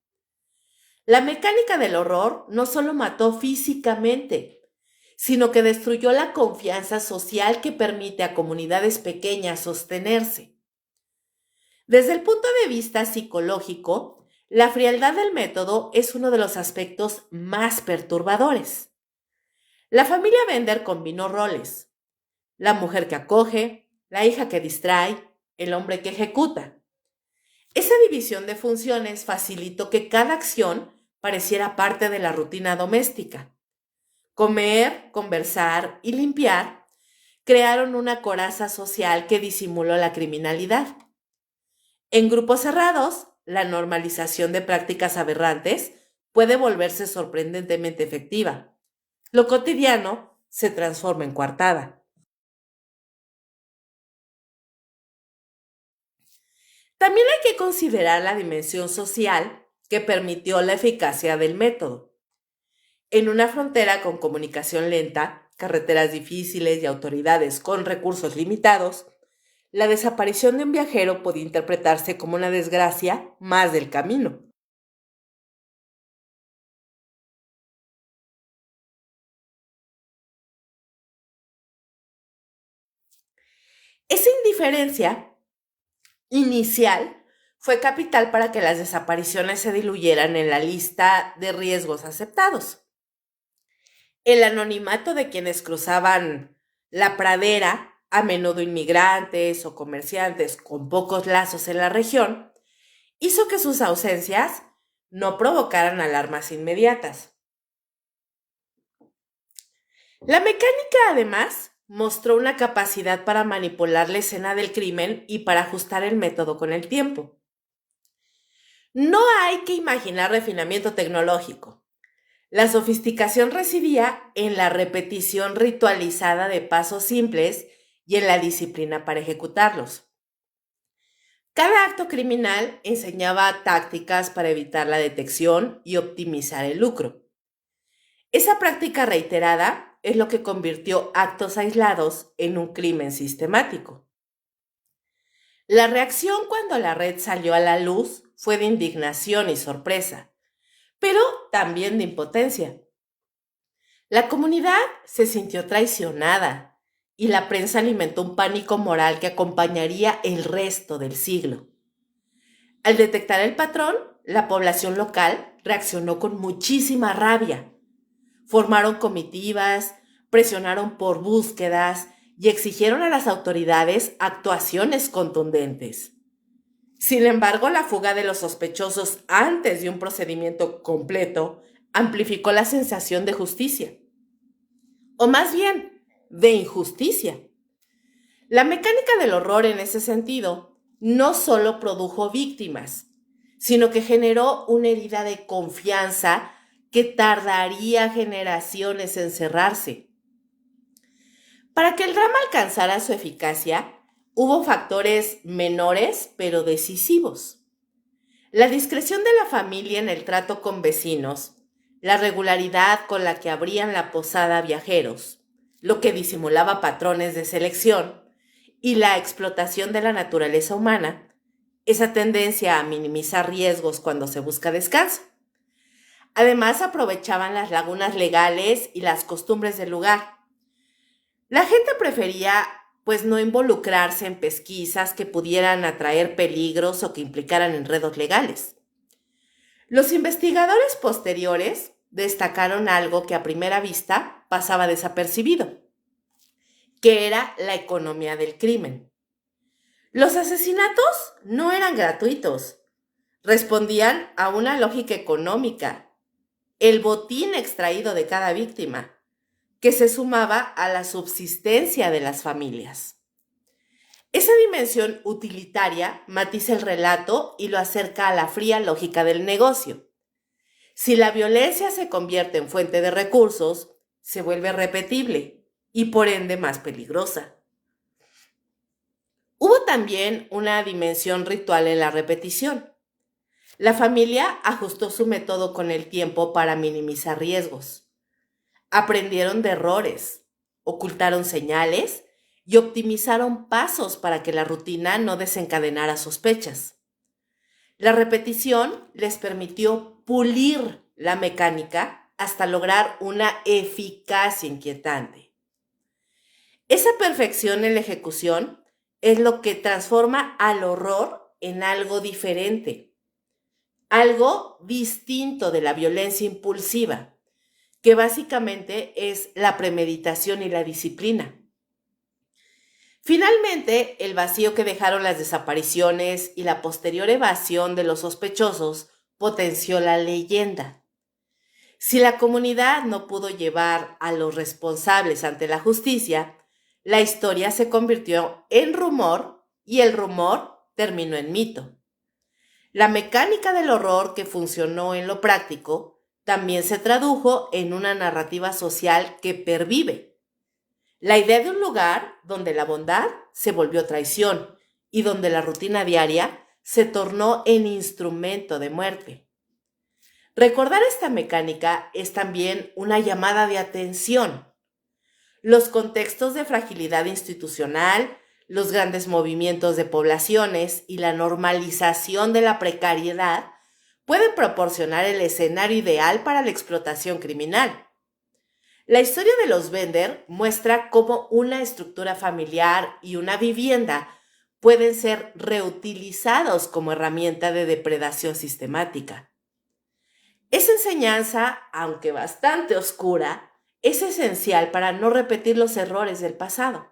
La mecánica del horror no solo mató físicamente, sino que destruyó la confianza social que permite a comunidades pequeñas sostenerse. Desde el punto de vista psicológico, la frialdad del método es uno de los aspectos más perturbadores. La familia Bender combinó roles: la mujer que acoge, la hija que distrae, el hombre que ejecuta. Esa división de funciones facilitó que cada acción pareciera parte de la rutina doméstica. Comer, conversar y limpiar crearon una coraza social que disimuló la criminalidad. En grupos cerrados, la normalización de prácticas aberrantes puede volverse sorprendentemente efectiva. Lo cotidiano se transforma en coartada. También hay que considerar la dimensión social que permitió la eficacia del método. En una frontera con comunicación lenta, carreteras difíciles y autoridades con recursos limitados, la desaparición de un viajero podía interpretarse como una desgracia más del camino. Esa indiferencia inicial fue capital para que las desapariciones se diluyeran en la lista de riesgos aceptados. El anonimato de quienes cruzaban la pradera, a menudo inmigrantes o comerciantes con pocos lazos en la región, hizo que sus ausencias no provocaran alarmas inmediatas. La mecánica, además, mostró una capacidad para manipular la escena del crimen y para ajustar el método con el tiempo. No hay que imaginar refinamiento tecnológico. La sofisticación residía en la repetición ritualizada de pasos simples y en la disciplina para ejecutarlos. Cada acto criminal enseñaba tácticas para evitar la detección y optimizar el lucro. Esa práctica reiterada es lo que convirtió actos aislados en un crimen sistemático. La reacción cuando la red salió a la luz fue de indignación y sorpresa, pero también de impotencia. La comunidad se sintió traicionada y la prensa alimentó un pánico moral que acompañaría el resto del siglo. Al detectar el patrón, la población local reaccionó con muchísima rabia. Formaron comitivas, presionaron por búsquedas y exigieron a las autoridades actuaciones contundentes. Sin embargo, la fuga de los sospechosos antes de un procedimiento completo amplificó la sensación de justicia, o más bien, de injusticia. La mecánica del horror en ese sentido no solo produjo víctimas, sino que generó una herida de confianza que tardaría generaciones en cerrarse. Para que el drama alcanzara su eficacia, hubo factores menores pero decisivos. La discreción de la familia en el trato con vecinos, la regularidad con la que abrían la posada a viajeros, lo que disimulaba patrones de selección, y la explotación de la naturaleza humana, esa tendencia a minimizar riesgos cuando se busca descanso. Además, aprovechaban las lagunas legales y las costumbres del lugar. La gente prefería, pues, no involucrarse en pesquisas que pudieran atraer peligros o que implicaran enredos legales. Los investigadores posteriores destacaron algo que a primera vista pasaba desapercibido, que era la economía del crimen. Los asesinatos no eran gratuitos, respondían a una lógica económica, el botín extraído de cada víctima, que se sumaba a la subsistencia de las familias. Esa dimensión utilitaria matiza el relato y lo acerca a la fría lógica del negocio. Si la violencia se convierte en fuente de recursos, se vuelve repetible y por ende más peligrosa. Hubo también una dimensión ritual en la repetición. La familia ajustó su método con el tiempo para minimizar riesgos. Aprendieron de errores, ocultaron señales y optimizaron pasos para que la rutina no desencadenara sospechas. La repetición les permitió pulir la mecánica hasta lograr una eficacia inquietante. Esa perfección en la ejecución es lo que transforma al horror en algo diferente, algo distinto de la violencia impulsiva, que básicamente es la premeditación y la disciplina. Finalmente, el vacío que dejaron las desapariciones y la posterior evasión de los sospechosos potenció la leyenda. Si la comunidad no pudo llevar a los responsables ante la justicia, la historia se convirtió en rumor y el rumor terminó en mito. La mecánica del horror que funcionó en lo práctico también se tradujo en una narrativa social que pervive. La idea de un lugar donde la bondad se volvió traición y donde la rutina diaria se tornó en instrumento de muerte. Recordar esta mecánica es también una llamada de atención. Los contextos de fragilidad institucional, los grandes movimientos de poblaciones y la normalización de la precariedad pueden proporcionar el escenario ideal para la explotación criminal. La historia de los Bender muestra cómo una estructura familiar y una vivienda pueden ser reutilizados como herramienta de depredación sistemática. Esa enseñanza, aunque bastante oscura, es esencial para no repetir los errores del pasado.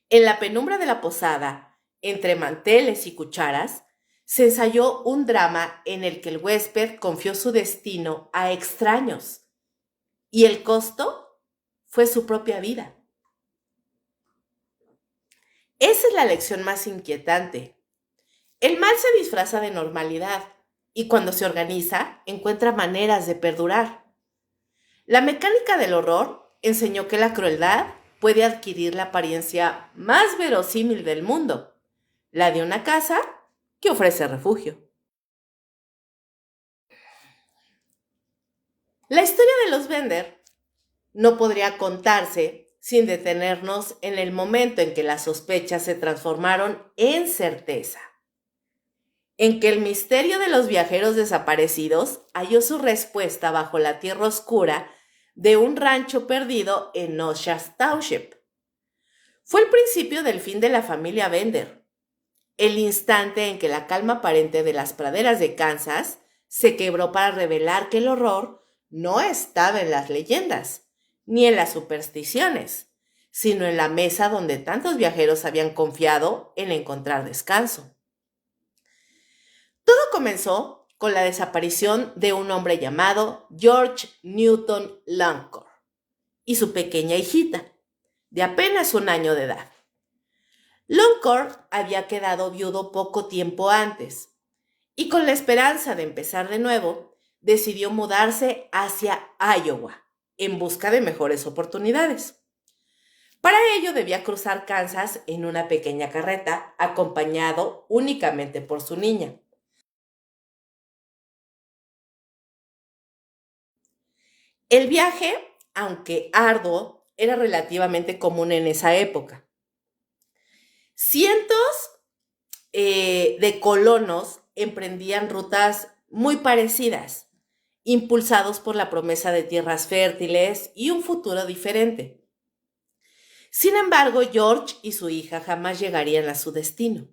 En la penumbra de la posada, entre manteles y cucharas, se ensayó un drama en el que el huésped confió su destino a extraños y el costo fue su propia vida. Esa es la lección más inquietante. El mal se disfraza de normalidad y cuando se organiza encuentra maneras de perdurar. La mecánica del horror enseñó que la crueldad puede adquirir la apariencia más verosímil del mundo, la de una casa que ofrece refugio. La historia de los Bender no podría contarse sin detenernos en el momento en que las sospechas se transformaron en certeza. en que el misterio de los viajeros desaparecidos halló su respuesta bajo la tierra oscura de un rancho perdido en Oshas Township. Fue el principio del fin de la familia Bender, el instante en que la calma aparente de las praderas de Kansas se quebró para revelar que el horror no estaba en las leyendas, ni en las supersticiones, sino en la mesa donde tantos viajeros habían confiado en encontrar descanso. Todo comenzó con la desaparición de un hombre llamado George Newton Lancor y su pequeña hijita, de apenas 1 año de edad. Lancor había quedado viudo poco tiempo antes y con la esperanza de empezar de nuevo, decidió mudarse hacia Iowa en busca de mejores oportunidades. Para ello debía cruzar Kansas en una pequeña carreta, acompañado únicamente por su niña. El viaje, aunque arduo, era relativamente común en esa época. Cientos de colonos emprendían rutas muy parecidas, impulsados por la promesa de tierras fértiles y un futuro diferente. Sin embargo, George y su hija jamás llegarían a su destino.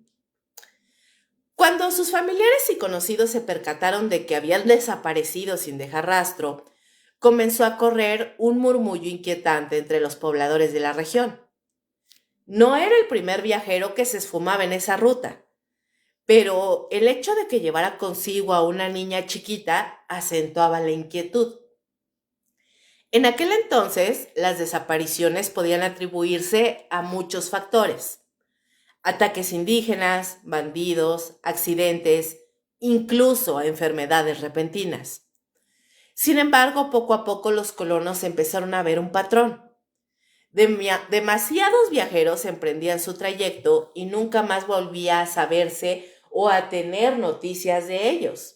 Cuando sus familiares y conocidos se percataron de que habían desaparecido sin dejar rastro, comenzó a correr un murmullo inquietante entre los pobladores de la región. No era el primer viajero que se esfumaba en esa ruta, pero el hecho de que llevara consigo a una niña chiquita acentuaba la inquietud. En aquel entonces, las desapariciones podían atribuirse a muchos factores: ataques indígenas, bandidos, accidentes, incluso a enfermedades repentinas. Sin embargo, poco a poco los colonos empezaron a ver un patrón. Demasiados viajeros emprendían su trayecto y nunca más volvía a saberse o a tener noticias de ellos.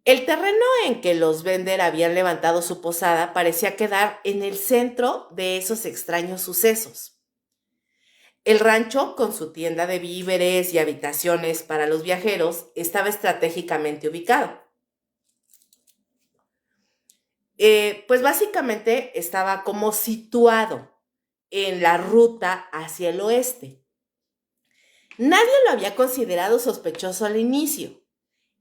El terreno en que los Bender habían levantado su posada parecía quedar en el centro de esos extraños sucesos. El rancho, con su tienda de víveres y habitaciones para los viajeros, estaba estratégicamente ubicado. Pues básicamente estaba como situado en la ruta hacia el oeste. Nadie lo había considerado sospechoso al inicio.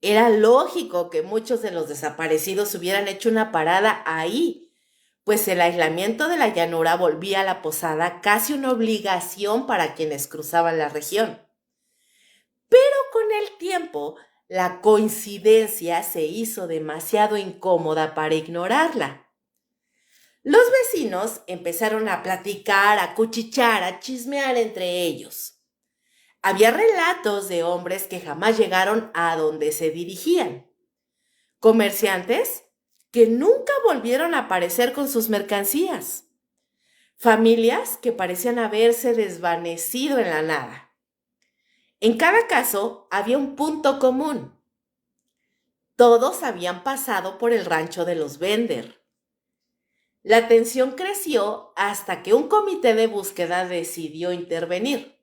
Era lógico que muchos de los desaparecidos hubieran hecho una parada ahí, pues el aislamiento de la llanura volvía a la posada casi una obligación para quienes cruzaban la región. Pero con el tiempo, la coincidencia se hizo demasiado incómoda para ignorarla. Los vecinos empezaron a platicar, a cuchichear, a chismear entre ellos. Había relatos de hombres que jamás llegaron a donde se dirigían. Comerciantes que nunca volvieron a aparecer con sus mercancías. Familias que parecían haberse desvanecido en la nada. En cada caso había un punto común. Todos habían pasado por el rancho de los Bender. La tensión creció hasta que un comité de búsqueda decidió intervenir.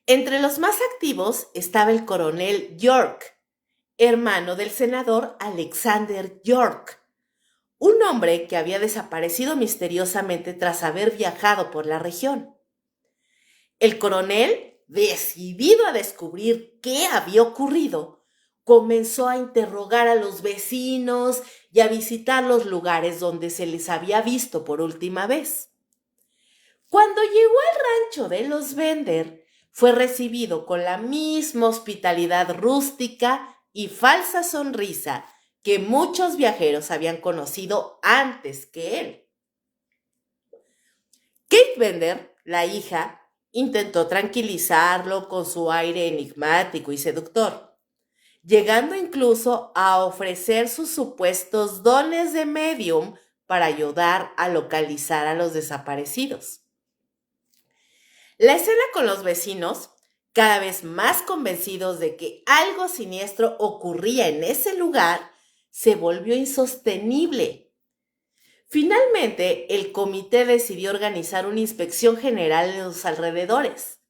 Entre los más activos estaba el coronel York, hermano del senador Alexander York, un hombre que había desaparecido misteriosamente tras haber viajado por la región. El coronel, decidido a descubrir qué había ocurrido, comenzó a interrogar a los vecinos y a visitar los lugares donde se les había visto por última vez. Cuando llegó al rancho de los Bender, fue recibido con la misma hospitalidad rústica y falsa sonrisa que muchos viajeros habían conocido antes que él. Kate Bender, la hija, intentó tranquilizarlo con su aire enigmático y seductor, llegando incluso a ofrecer sus supuestos dones de medium para ayudar a localizar a los desaparecidos. La escena con los vecinos, cada vez más convencidos de que algo siniestro ocurría en ese lugar, se volvió insostenible. Finalmente, el comité decidió organizar una inspección general en los alrededores.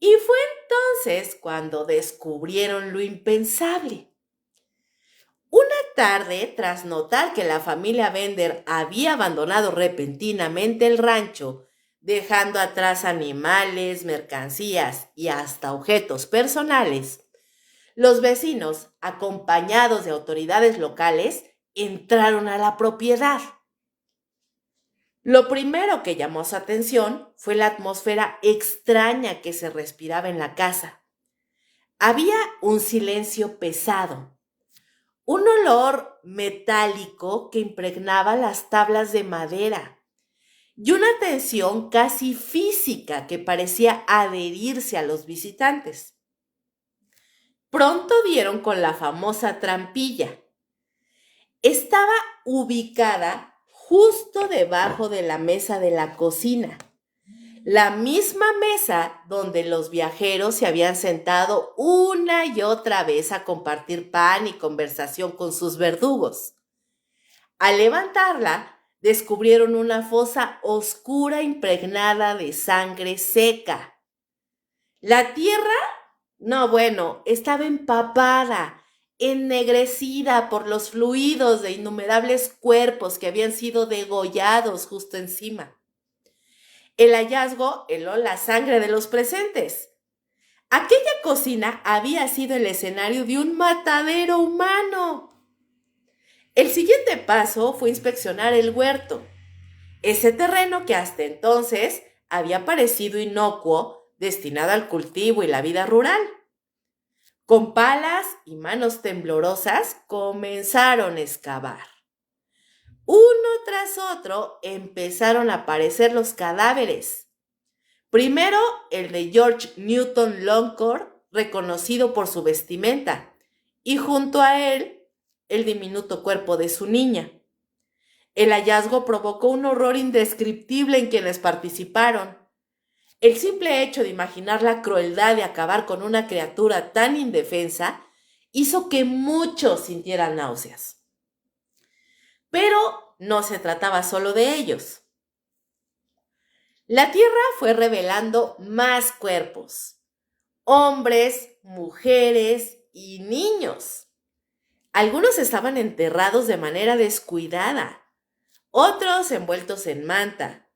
Y fue entonces cuando descubrieron lo impensable. Una tarde, tras notar que la familia Bender había abandonado repentinamente el rancho, dejando atrás animales, mercancías y hasta objetos personales, los vecinos, acompañados de autoridades locales, entraron a la propiedad. Lo primero que llamó su atención fue la atmósfera extraña que se respiraba en la casa. Había un silencio pesado, un olor metálico que impregnaba las tablas de madera y una tensión casi física que parecía adherirse a los visitantes. Pronto dieron con la famosa trampilla. Estaba ubicada justo debajo de la mesa de la cocina, la misma mesa donde los viajeros se habían sentado una y otra vez a compartir pan y conversación con sus verdugos. Al levantarla, descubrieron una fosa oscura impregnada de sangre seca. La tierra, no, bueno, estaba empapada, ennegrecida por los fluidos de innumerables cuerpos que habían sido degollados justo encima. El hallazgo heló la sangre de los presentes. Aquella cocina había sido el escenario de un matadero humano. El siguiente paso fue inspeccionar el huerto, ese terreno que hasta entonces había parecido inocuo, destinado al cultivo y la vida rural. Con palas y manos temblorosas comenzaron a excavar. Uno tras otro empezaron a aparecer los cadáveres. Primero el de George Newton Longcore, reconocido por su vestimenta, y junto a él el diminuto cuerpo de su niña. El hallazgo provocó un horror indescriptible en quienes participaron. El simple hecho de imaginar la crueldad de acabar con una criatura tan indefensa hizo que muchos sintieran náuseas. Pero no se trataba solo de ellos. La tierra fue revelando más cuerpos, hombres, mujeres y niños. Algunos estaban enterrados de manera descuidada, otros envueltos en manta,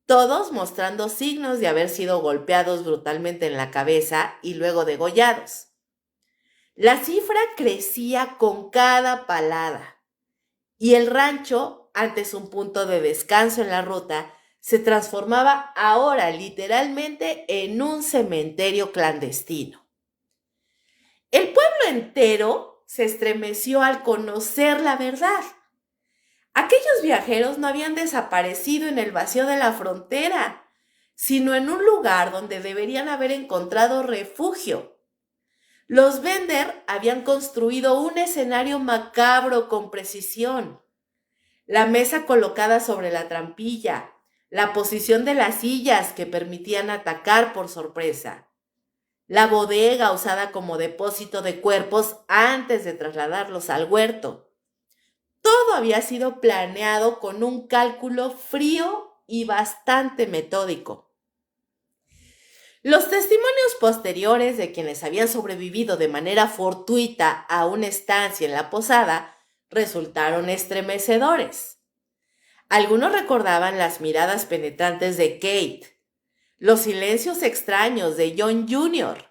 todos mostrando signos de haber sido golpeados brutalmente en la cabeza y luego degollados. La cifra crecía con cada palada y el rancho, antes un punto de descanso en la ruta, se transformaba ahora literalmente en un cementerio clandestino. El pueblo entero se estremeció al conocer la verdad. Aquellos viajeros no habían desaparecido en el vacío de la frontera, sino en un lugar donde deberían haber encontrado refugio. Los Bender habían construido un escenario macabro con precisión. La mesa colocada sobre la trampilla, la posición de las sillas que permitían atacar por sorpresa, la bodega usada como depósito de cuerpos antes de trasladarlos al huerto. Todo había sido planeado con un cálculo frío y bastante metódico. Los testimonios posteriores de quienes habían sobrevivido de manera fortuita a una estancia en la posada resultaron estremecedores. Algunos recordaban las miradas penetrantes de Kate, los silencios extraños de John Jr.,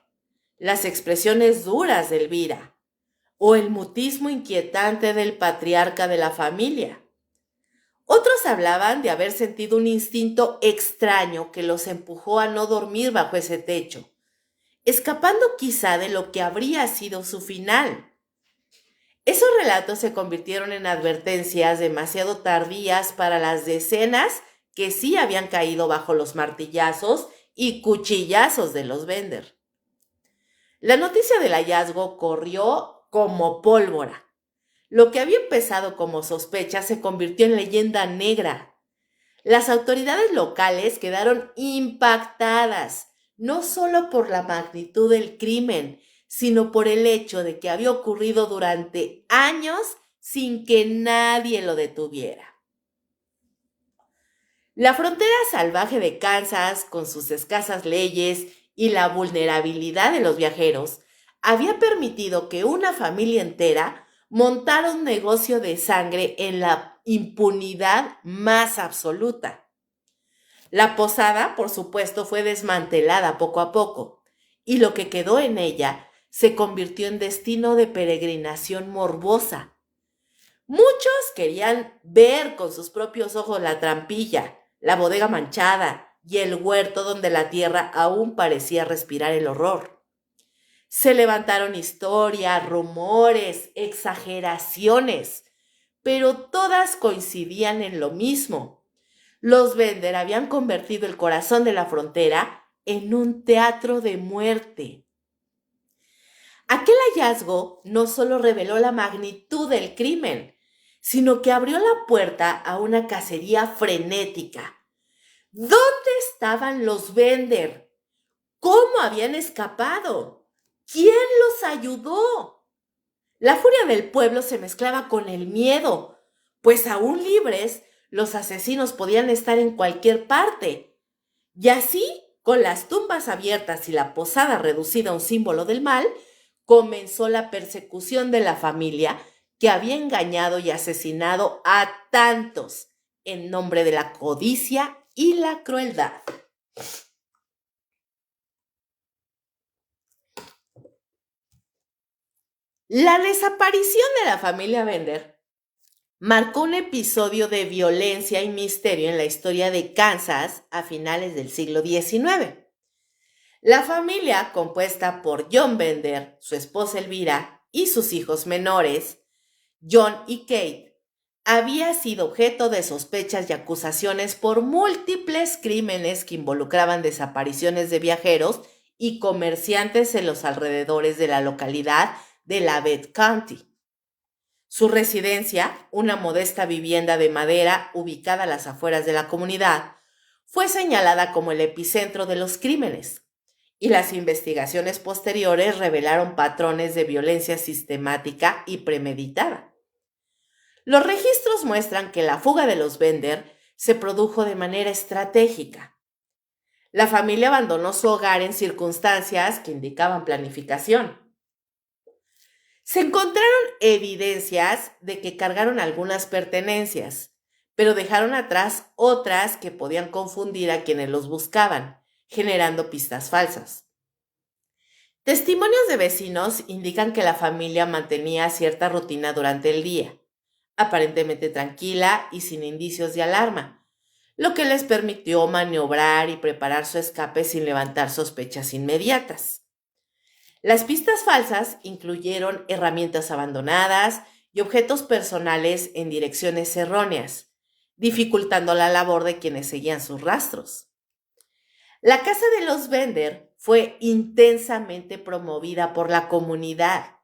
las expresiones duras de Elvira o el mutismo inquietante del patriarca de la familia. Otros hablaban de haber sentido un instinto extraño que los empujó a no dormir bajo ese techo, escapando quizá de lo que habría sido su final. Esos relatos se convirtieron en advertencias demasiado tardías para las decenas que sí habían caído bajo los martillazos y cuchillazos de los Bender. La noticia del hallazgo corrió como pólvora. Lo que había empezado como sospecha se convirtió en leyenda negra. Las autoridades locales quedaron impactadas, no solo por la magnitud del crimen, sino por el hecho de que había ocurrido durante años sin que nadie lo detuviera. La frontera salvaje de Kansas, con sus escasas leyes y la vulnerabilidad de los viajeros había permitido que una familia entera montara un negocio de sangre en la impunidad más absoluta. La posada, por supuesto, fue desmantelada poco a poco, y lo que quedó en ella se convirtió en destino de peregrinación morbosa. Muchos querían ver con sus propios ojos la trampilla, la bodega manchada y el huerto donde la tierra aún parecía respirar el horror. Se levantaron historias, rumores, exageraciones, pero todas coincidían en lo mismo. Los Bender habían convertido el corazón de la frontera en un teatro de muerte. Aquel hallazgo no solo reveló la magnitud del crimen, sino que abrió la puerta a una cacería frenética. ¿Dónde estaban los Bender? ¿Cómo habían escapado? ¿Quién los ayudó? La furia del pueblo se mezclaba con el miedo, pues aún libres, los asesinos podían estar en cualquier parte. Y así, con las tumbas abiertas y la posada reducida a un símbolo del mal, comenzó la persecución de la familia que había engañado y asesinado a tantos en nombre de la codicia y la crueldad. La desaparición de la familia Bender marcó un episodio de violencia y misterio en la historia de Kansas a finales del siglo XIX. La familia, compuesta por John Bender, su esposa Elvira y sus hijos menores, John y Kate, había sido objeto de sospechas y acusaciones por múltiples crímenes que involucraban desapariciones de viajeros y comerciantes en los alrededores de la localidad de Lavette County. Su residencia, una modesta vivienda de madera ubicada a las afueras de la comunidad, fue señalada como el epicentro de los crímenes, y las investigaciones posteriores revelaron patrones de violencia sistemática y premeditada. Los registros muestran que la fuga de los Bender se produjo de manera estratégica. La familia abandonó su hogar en circunstancias que indicaban planificación. Se encontraron evidencias de que cargaron algunas pertenencias, pero dejaron atrás otras que podían confundir a quienes los buscaban, generando pistas falsas. Testimonios de vecinos indican que la familia mantenía cierta rutina durante el día, aparentemente tranquila y sin indicios de alarma, lo que les permitió maniobrar y preparar su escape sin levantar sospechas inmediatas. Las pistas falsas incluyeron herramientas abandonadas y objetos personales en direcciones erróneas, dificultando la labor de quienes seguían sus rastros. La casa de los Bender fue intensamente promovida por la comunidad,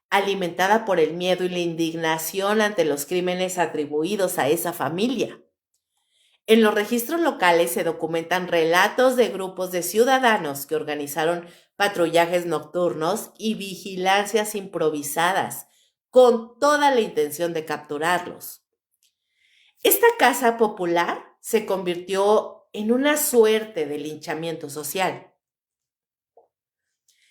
alimentada por el miedo y la indignación ante los crímenes atribuidos a esa familia. En los registros locales se documentan relatos de grupos de ciudadanos que organizaron patrullajes nocturnos y vigilancias improvisadas, con toda la intención de capturarlos. Esta casa popular se convirtió en una suerte de linchamiento social.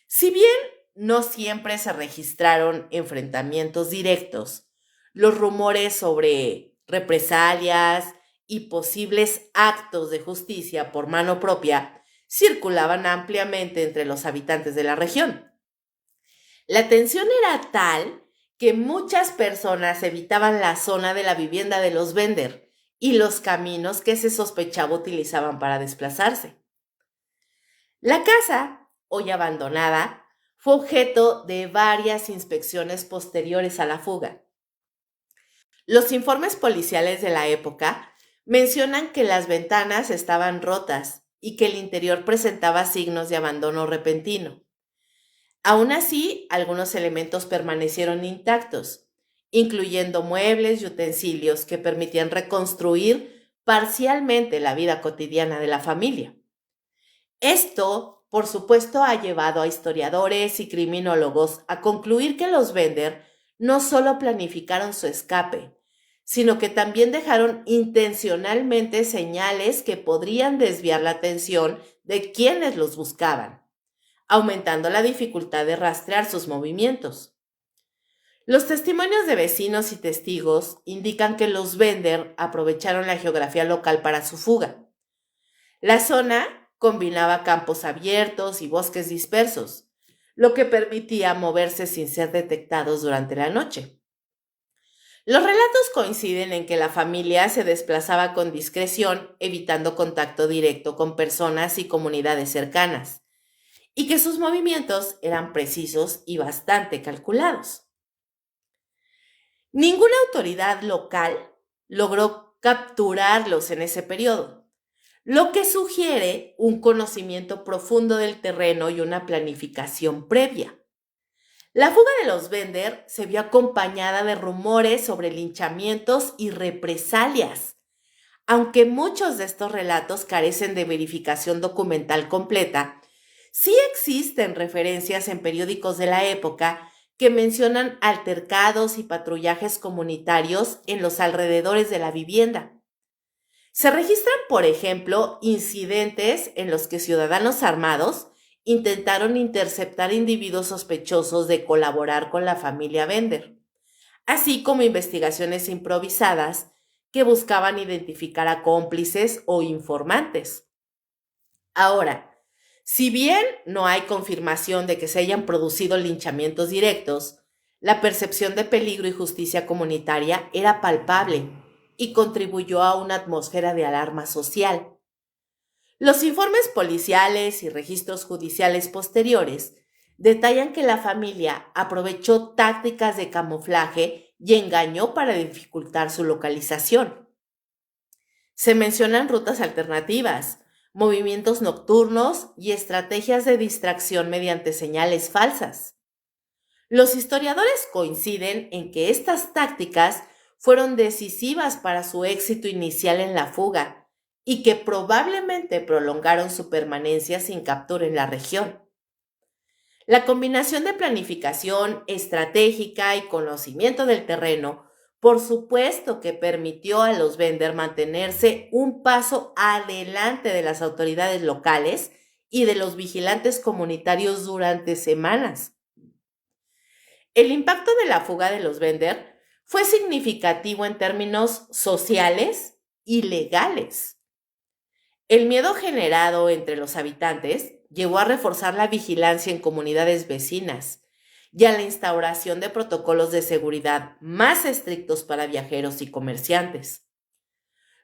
Si bien no siempre se registraron enfrentamientos directos, los rumores sobre represalias y posibles actos de justicia por mano propia circulaban ampliamente entre los habitantes de la región. La tensión era tal que muchas personas evitaban la zona de la vivienda de los Bender y los caminos que se sospechaba utilizaban para desplazarse. La casa, hoy abandonada, fue objeto de varias inspecciones posteriores a la fuga. Los informes policiales de la época mencionan que las ventanas estaban rotas y que el interior presentaba signos de abandono repentino. Aún así, algunos elementos permanecieron intactos, incluyendo muebles y utensilios que permitían reconstruir parcialmente la vida cotidiana de la familia. Esto, por supuesto, ha llevado a historiadores y criminólogos a concluir que los Bender no solo planificaron su escape, sino que también dejaron intencionalmente señales que podrían desviar la atención de quienes los buscaban. aumentando la dificultad de rastrear sus movimientos. Los testimonios de vecinos y testigos indican que los Bender aprovecharon la geografía local para su fuga. La zona combinaba campos abiertos y bosques dispersos, lo que permitía moverse sin ser detectados durante la noche. Los relatos coinciden en que la familia se desplazaba con discreción, evitando contacto directo con personas y comunidades cercanas, y que sus movimientos eran precisos y bastante calculados. Ninguna autoridad local logró capturarlos en ese periodo, lo que sugiere un conocimiento profundo del terreno y una planificación previa. La fuga de los Bender se vio acompañada de rumores sobre linchamientos y represalias. Aunque muchos de estos relatos carecen de verificación documental completa, sí existen referencias en periódicos de la época que mencionan altercados y patrullajes comunitarios en los alrededores de la vivienda. Se registran, por ejemplo, incidentes en los que ciudadanos armados intentaron interceptar individuos sospechosos de colaborar con la familia Bender, así como investigaciones improvisadas que buscaban identificar a cómplices o informantes. Ahora, si bien no hay confirmación de que se hayan producido linchamientos directos, la percepción de peligro y justicia comunitaria era palpable y contribuyó a una atmósfera de alarma social. Los informes policiales y registros judiciales posteriores detallan que la familia aprovechó tácticas de camuflaje y engañó para dificultar su localización. Se mencionan rutas alternativas, movimientos nocturnos y estrategias de distracción mediante señales falsas. Los historiadores coinciden en que estas tácticas fueron decisivas para su éxito inicial en la fuga y que probablemente prolongaron su permanencia sin captura en la región. La combinación de planificación estratégica y conocimiento del terreno, por supuesto que permitió a los Bender mantenerse un paso adelante de las autoridades locales y de los vigilantes comunitarios durante semanas. El impacto de la fuga de los Bender fue significativo en términos sociales y legales. El miedo generado entre los habitantes llevó a reforzar la vigilancia en comunidades vecinas y a la instauración de protocolos de seguridad más estrictos para viajeros y comerciantes.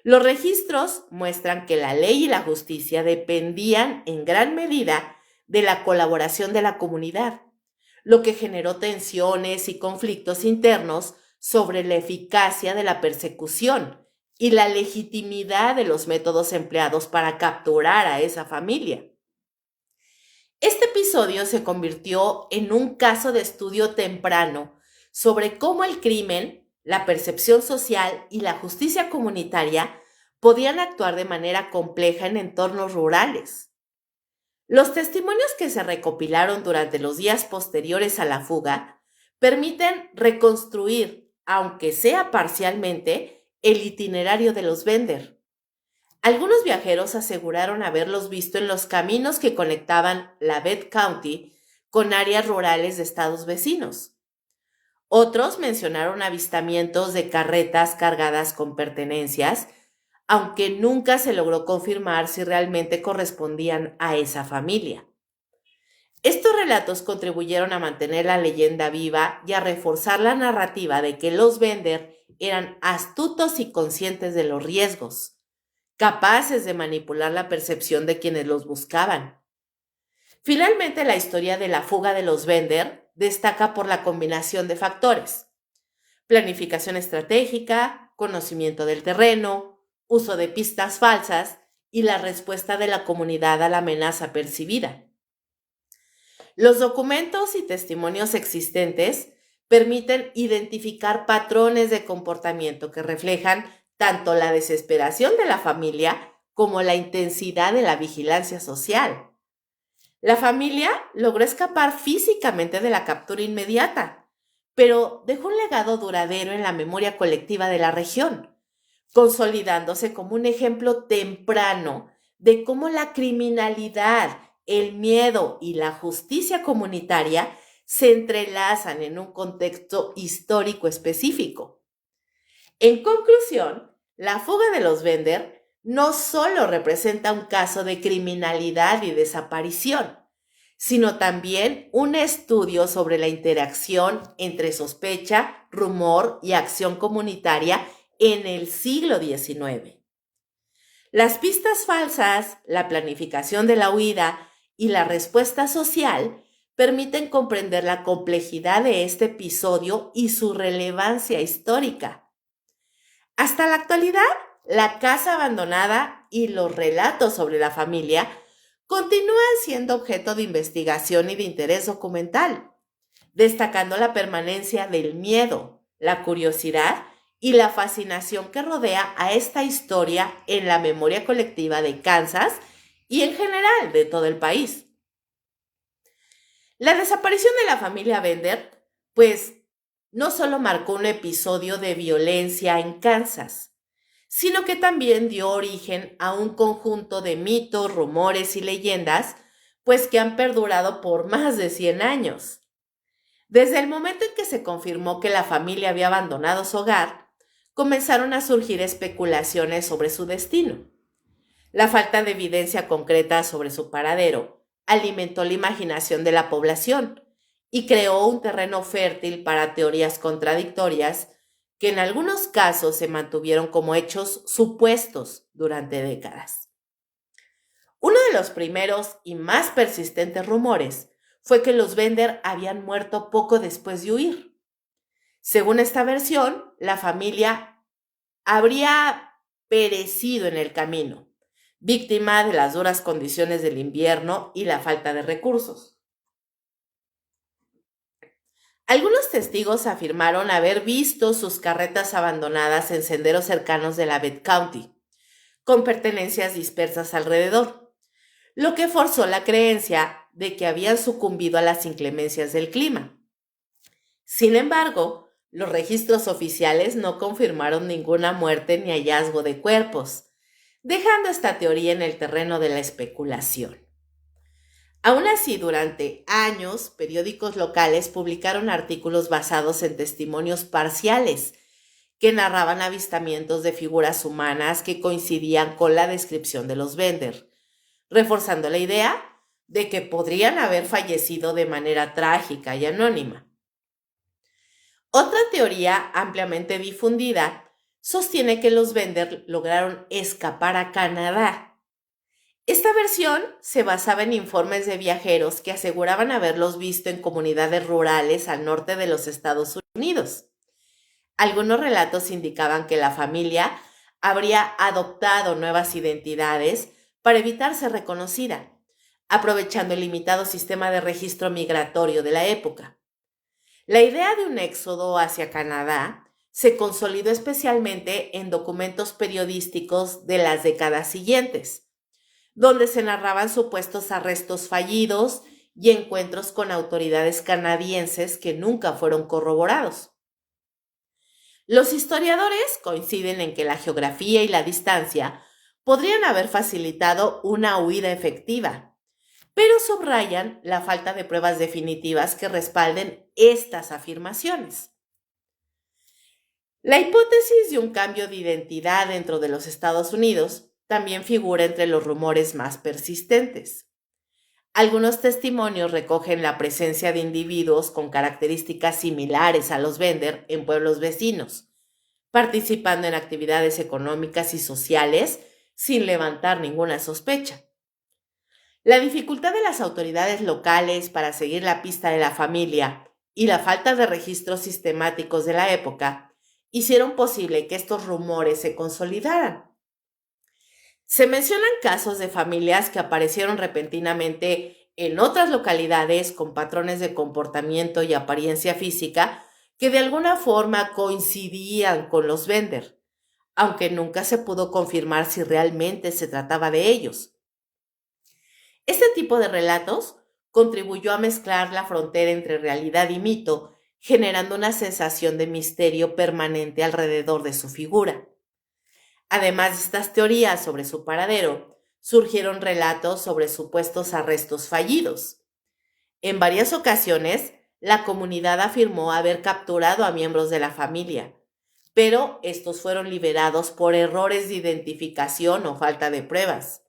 Los registros muestran que la ley y la justicia dependían en gran medida de la colaboración de la comunidad, lo que generó tensiones y conflictos internos sobre la eficacia de la persecución y la legitimidad de los métodos empleados para capturar a esa familia. Este episodio se convirtió en un caso de estudio temprano sobre cómo el crimen, la percepción social y la justicia comunitaria podían actuar de manera compleja en entornos rurales. Los testimonios que se recopilaron durante los días posteriores a la fuga permiten reconstruir, aunque sea parcialmente, el itinerario de los Bender. Algunos viajeros aseguraron haberlos visto en los caminos que conectaban Labette County con áreas rurales de estados vecinos. Otros mencionaron avistamientos de carretas cargadas con pertenencias, aunque nunca se logró confirmar si realmente correspondían a esa familia. Estos relatos contribuyeron a mantener la leyenda viva y a reforzar la narrativa de que los Bender eran astutos y conscientes de los riesgos, capaces de manipular la percepción de quienes los buscaban. Finalmente, la historia de la fuga de los Bender destaca por la combinación de factores: planificación estratégica, conocimiento del terreno, uso de pistas falsas y la respuesta de la comunidad a la amenaza percibida. Los documentos y testimonios existentes permiten identificar patrones de comportamiento que reflejan tanto la desesperación de la familia como la intensidad de la vigilancia social. La familia logró escapar físicamente de la captura inmediata, pero dejó un legado duradero en la memoria colectiva de la región, consolidándose como un ejemplo temprano de cómo la criminalidad el miedo y la justicia comunitaria se entrelazan en un contexto histórico específico. En conclusión, la fuga de los Bender no solo representa un caso de criminalidad y desaparición, sino también un estudio sobre la interacción entre sospecha, rumor y acción comunitaria en el siglo XIX. Las pistas falsas, la planificación de la huida y la respuesta social permiten comprender la complejidad de este episodio y su relevancia histórica. Hasta la actualidad, la casa abandonada y los relatos sobre la familia continúan siendo objeto de investigación y de interés documental, destacando la permanencia del miedo, la curiosidad y la fascinación que rodea a esta historia en la memoria colectiva de Kansas y en general de todo el país. La desaparición de la familia Bender, pues, no solo marcó un episodio de violencia en Kansas, sino que también dio origen a un conjunto de mitos, rumores y leyendas, pues que han perdurado por más de 100 años. Desde el momento en que se confirmó que la familia había abandonado su hogar, comenzaron a surgir especulaciones sobre su destino. La falta de evidencia concreta sobre su paradero alimentó la imaginación de la población y creó un terreno fértil para teorías contradictorias que en algunos casos se mantuvieron como hechos supuestos durante décadas. Uno de los primeros y más persistentes rumores fue que los Bender habían muerto poco después de huir. Según esta versión, la familia habría perecido en el camino, víctima de las duras condiciones del invierno y la falta de recursos. Algunos testigos afirmaron haber visto sus carretas abandonadas en senderos cercanos de la Bed County, con pertenencias dispersas alrededor, lo que forzó la creencia de que habían sucumbido a las inclemencias del clima. Sin embargo, los registros oficiales no confirmaron ninguna muerte ni hallazgo de cuerpos, dejando esta teoría en el terreno de la especulación. Aún así, durante años, periódicos locales publicaron artículos basados en testimonios parciales que narraban avistamientos de figuras humanas que coincidían con la descripción de los Bender, reforzando la idea de que podrían haber fallecido de manera trágica y anónima. Otra teoría ampliamente difundida sostiene que los Bender lograron escapar a Canadá. Esta versión se basaba en informes de viajeros que aseguraban haberlos visto en comunidades rurales al norte de los Estados Unidos. Algunos relatos indicaban que la familia habría adoptado nuevas identidades para evitar ser reconocida, aprovechando el limitado sistema de registro migratorio de la época. La idea de un éxodo hacia Canadá se consolidó especialmente en documentos periodísticos de las décadas siguientes, donde se narraban supuestos arrestos fallidos y encuentros con autoridades canadienses que nunca fueron corroborados. Los historiadores coinciden en que la geografía y la distancia podrían haber facilitado una huida efectiva, pero subrayan la falta de pruebas definitivas que respalden estas afirmaciones. La hipótesis de un cambio de identidad dentro de los Estados Unidos también figura entre los rumores más persistentes. Algunos testimonios recogen la presencia de individuos con características similares a los Bender en pueblos vecinos, participando en actividades económicas y sociales sin levantar ninguna sospecha. La dificultad de las autoridades locales para seguir la pista de la familia y la falta de registros sistemáticos de la época hicieron posible que estos rumores se consolidaran. Se mencionan casos de familias que aparecieron repentinamente en otras localidades con patrones de comportamiento y apariencia física que de alguna forma coincidían con los Bender, aunque nunca se pudo confirmar si realmente se trataba de ellos. Este tipo de relatos contribuyó a mezclar la frontera entre realidad y mito, generando una sensación de misterio permanente alrededor de su figura. Además de estas teorías sobre su paradero, surgieron relatos sobre supuestos arrestos fallidos. En varias ocasiones, la comunidad afirmó haber capturado a miembros de la familia, pero estos fueron liberados por errores de identificación o falta de pruebas.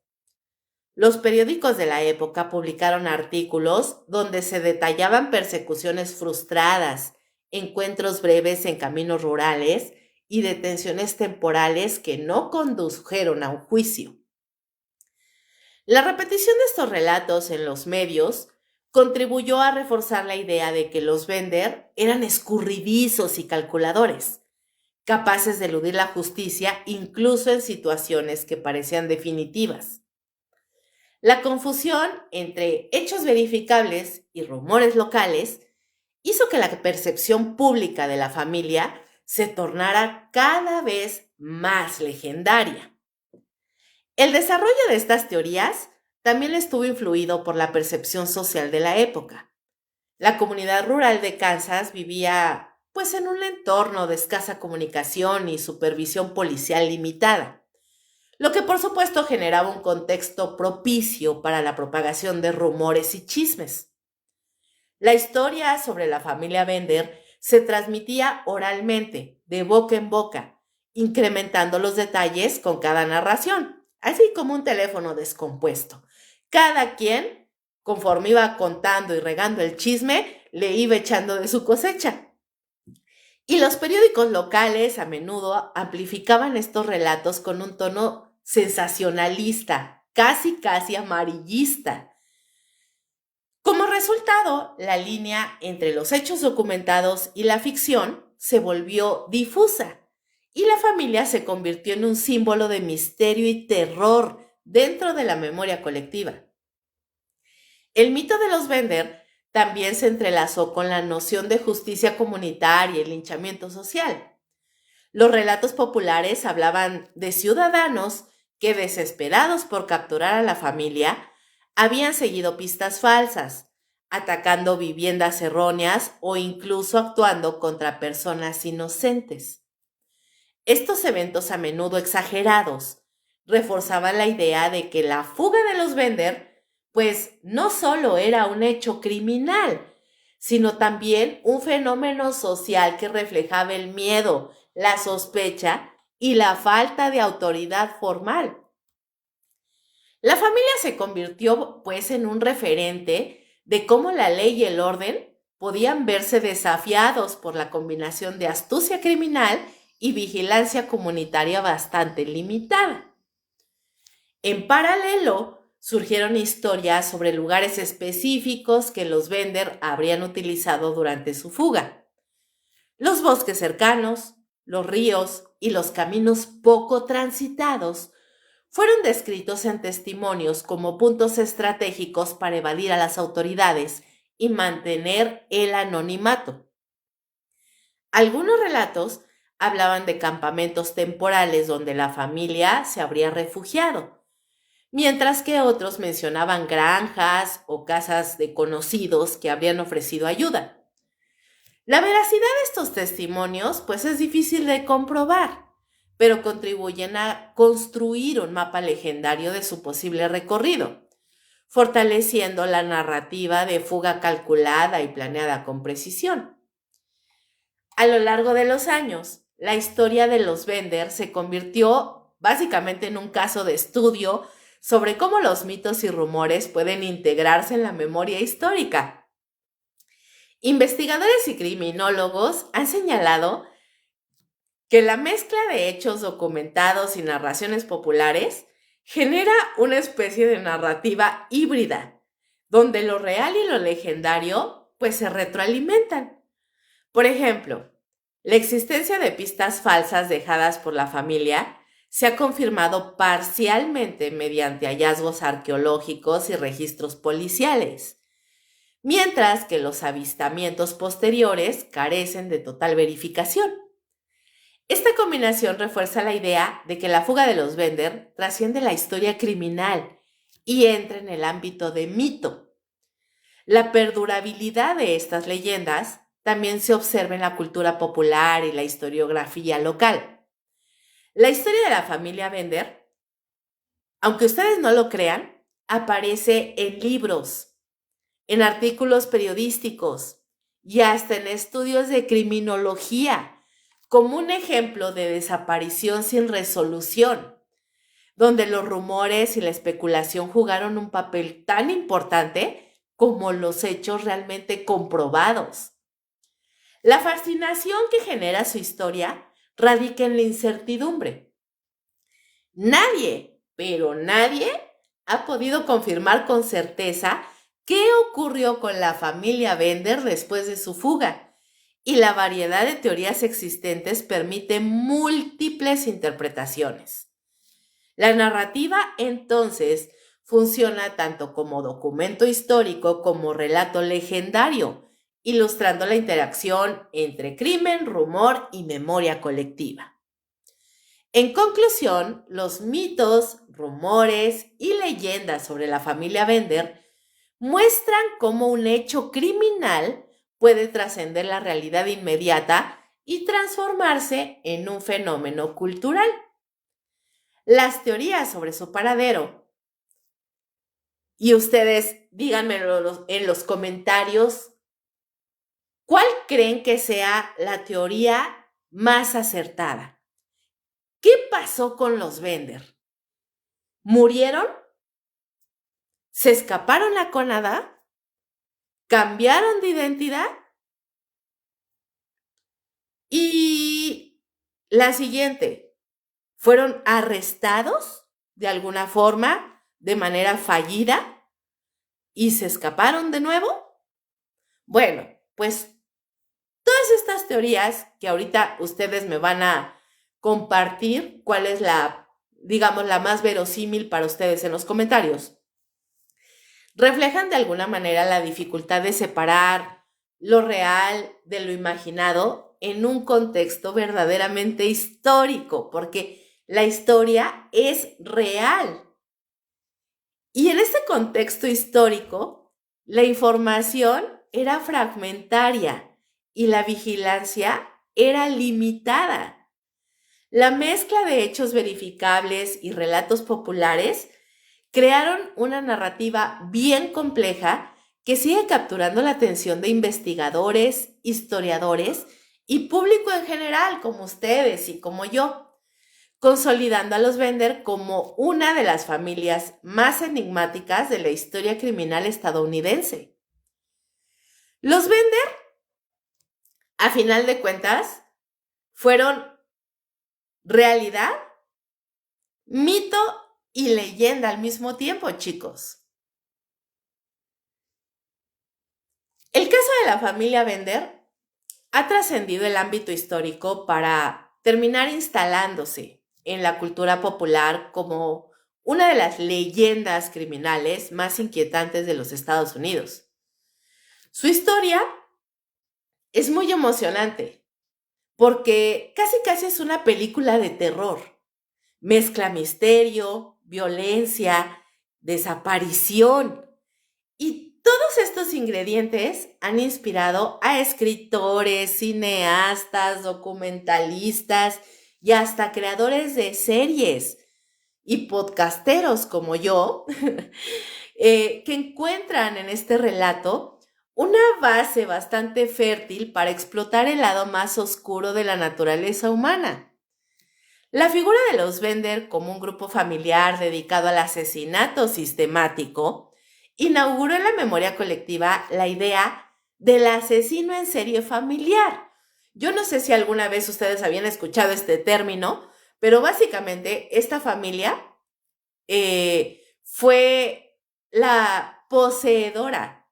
Los periódicos de la época publicaron artículos donde se detallaban persecuciones frustradas, encuentros breves en caminos rurales y detenciones temporales que no condujeron a un juicio. La repetición de estos relatos en los medios contribuyó a reforzar la idea de que los Bender eran escurridizos y calculadores, capaces de eludir la justicia incluso en situaciones que parecían definitivas. La confusión entre hechos verificables y rumores locales hizo que la percepción pública de la familia se tornara cada vez más legendaria. El desarrollo de estas teorías también estuvo influido por la percepción social de la época. La comunidad rural de Kansas vivía, pues, en un entorno de escasa comunicación y supervisión policial limitada, lo que por supuesto generaba un contexto propicio para la propagación de rumores y chismes. La historia sobre la familia Bender se transmitía oralmente, de boca en boca, incrementando los detalles con cada narración, así como un teléfono descompuesto. Cada quien, conforme iba contando y regando el chisme, le iba echando de su cosecha. Y los periódicos locales a menudo amplificaban estos relatos con un tono sensacionalista, casi amarillista. Como resultado, la línea entre los hechos documentados y la ficción se volvió difusa y la familia se convirtió en un símbolo de misterio y terror dentro de la memoria colectiva. El mito de los Bender también se entrelazó con la noción de justicia comunitaria y linchamiento social. Los relatos populares hablaban de ciudadanos que, desesperados por capturar a la familia, habían seguido pistas falsas, atacando viviendas erróneas o incluso actuando contra personas inocentes. Estos eventos, a menudo exagerados, reforzaban la idea de que la fuga de los Bender, pues, no solo era un hecho criminal, sino también un fenómeno social que reflejaba el miedo, la sospecha y la falta de autoridad formal. La familia se convirtió, pues, en un referente de cómo la ley y el orden podían verse desafiados por la combinación de astucia criminal y vigilancia comunitaria bastante limitada. En paralelo, surgieron historias sobre lugares específicos que los Bender habrían utilizado durante su fuga. Los bosques cercanos, los ríos y los caminos poco transitados fueron descritos en testimonios como puntos estratégicos para evadir a las autoridades y mantener el anonimato. Algunos relatos hablaban de campamentos temporales donde la familia se habría refugiado, mientras que otros mencionaban granjas o casas de conocidos que habrían ofrecido ayuda. La veracidad de estos testimonios, pues, es difícil de comprobar, pero contribuyen a construir un mapa legendario de su posible recorrido, fortaleciendo la narrativa de fuga calculada y planeada con precisión. A lo largo de los años, la historia de los Bender se convirtió básicamente en un caso de estudio sobre cómo los mitos y rumores pueden integrarse en la memoria histórica. Investigadores y criminólogos han señalado que la mezcla de hechos documentados y narraciones populares genera una especie de narrativa híbrida, donde lo real y lo legendario, pues, se retroalimentan. Por ejemplo, la existencia de pistas falsas dejadas por la familia se ha confirmado parcialmente mediante hallazgos arqueológicos y registros policiales, mientras que los avistamientos posteriores carecen de total verificación. Esta combinación refuerza la idea de que la fuga de los Bender trasciende la historia criminal y entra en el ámbito de mito. La perdurabilidad de estas leyendas también se observa en la cultura popular y la historiografía local. La historia de la familia Bender, aunque ustedes no lo crean, aparece en libros, en artículos periodísticos y hasta en estudios de criminología, como un ejemplo de desaparición sin resolución, donde los rumores y la especulación jugaron un papel tan importante como los hechos realmente comprobados. La fascinación que genera su historia radica en la incertidumbre. Nadie, pero nadie, ha podido confirmar con certeza qué ocurrió con la familia Bender después de su fuga, y la variedad de teorías existentes permite múltiples interpretaciones. La narrativa, entonces, funciona tanto como documento histórico como relato legendario, ilustrando la interacción entre crimen, rumor y memoria colectiva. En conclusión, los mitos, rumores y leyendas sobre la familia Bender muestran cómo un hecho criminal puede trascender la realidad inmediata y transformarse en un fenómeno cultural. Las teorías sobre su paradero, y ustedes díganmelo en los comentarios, ¿cuál creen que sea la teoría más acertada? ¿Qué pasó con los Bender? ¿Murieron? ¿Se escaparon a Canadá? ¿Cambiaron de identidad? Y la siguiente, ¿fueron arrestados de alguna forma, de manera fallida, y se escaparon de nuevo? Bueno, pues todas estas teorías que ahorita ustedes me van a compartir, cuál es digamos, la más verosímil para ustedes en los comentarios, reflejan de alguna manera la dificultad de separar lo real de lo imaginado en un contexto verdaderamente histórico, porque la historia es real. Y en este contexto histórico, la información era fragmentaria y la vigilancia era limitada. La mezcla de hechos verificables y relatos populares crearon una narrativa bien compleja que sigue capturando la atención de investigadores, historiadores y público en general, como ustedes y como yo, consolidando a los Bender como una de las familias más enigmáticas de la historia criminal estadounidense. Los Bender, a final de cuentas, fueron realidad, mito y leyenda al mismo tiempo, chicos. El caso de la familia Bender ha trascendido el ámbito histórico para terminar instalándose en la cultura popular como una de las leyendas criminales más inquietantes de los Estados Unidos. Su historia es muy emocionante porque casi es una película de terror. Mezcla misterio, violencia, desaparición. Y todos estos ingredientes han inspirado a escritores, cineastas, documentalistas y hasta creadores de series y podcasteros como yo, que encuentran en este relato una base bastante fértil para explotar el lado más oscuro de la naturaleza humana. La figura de los Bender como un grupo familiar dedicado al asesinato sistemático inauguró en la memoria colectiva la idea del asesino en serie familiar. Yo no sé si alguna vez ustedes habían escuchado este término, pero básicamente esta familia fue la poseedora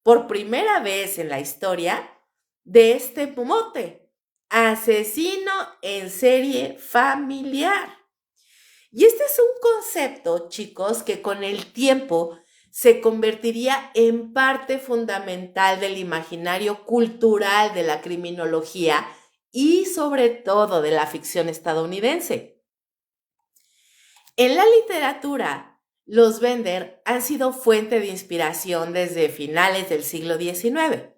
por primera vez en la historia de este mote, asesino en serie familiar. Y este es un concepto, chicos, que con el tiempo se convertiría en parte fundamental del imaginario cultural de la criminología y sobre todo de la ficción estadounidense. En la literatura, los Bender han sido fuente de inspiración desde finales del siglo XIX.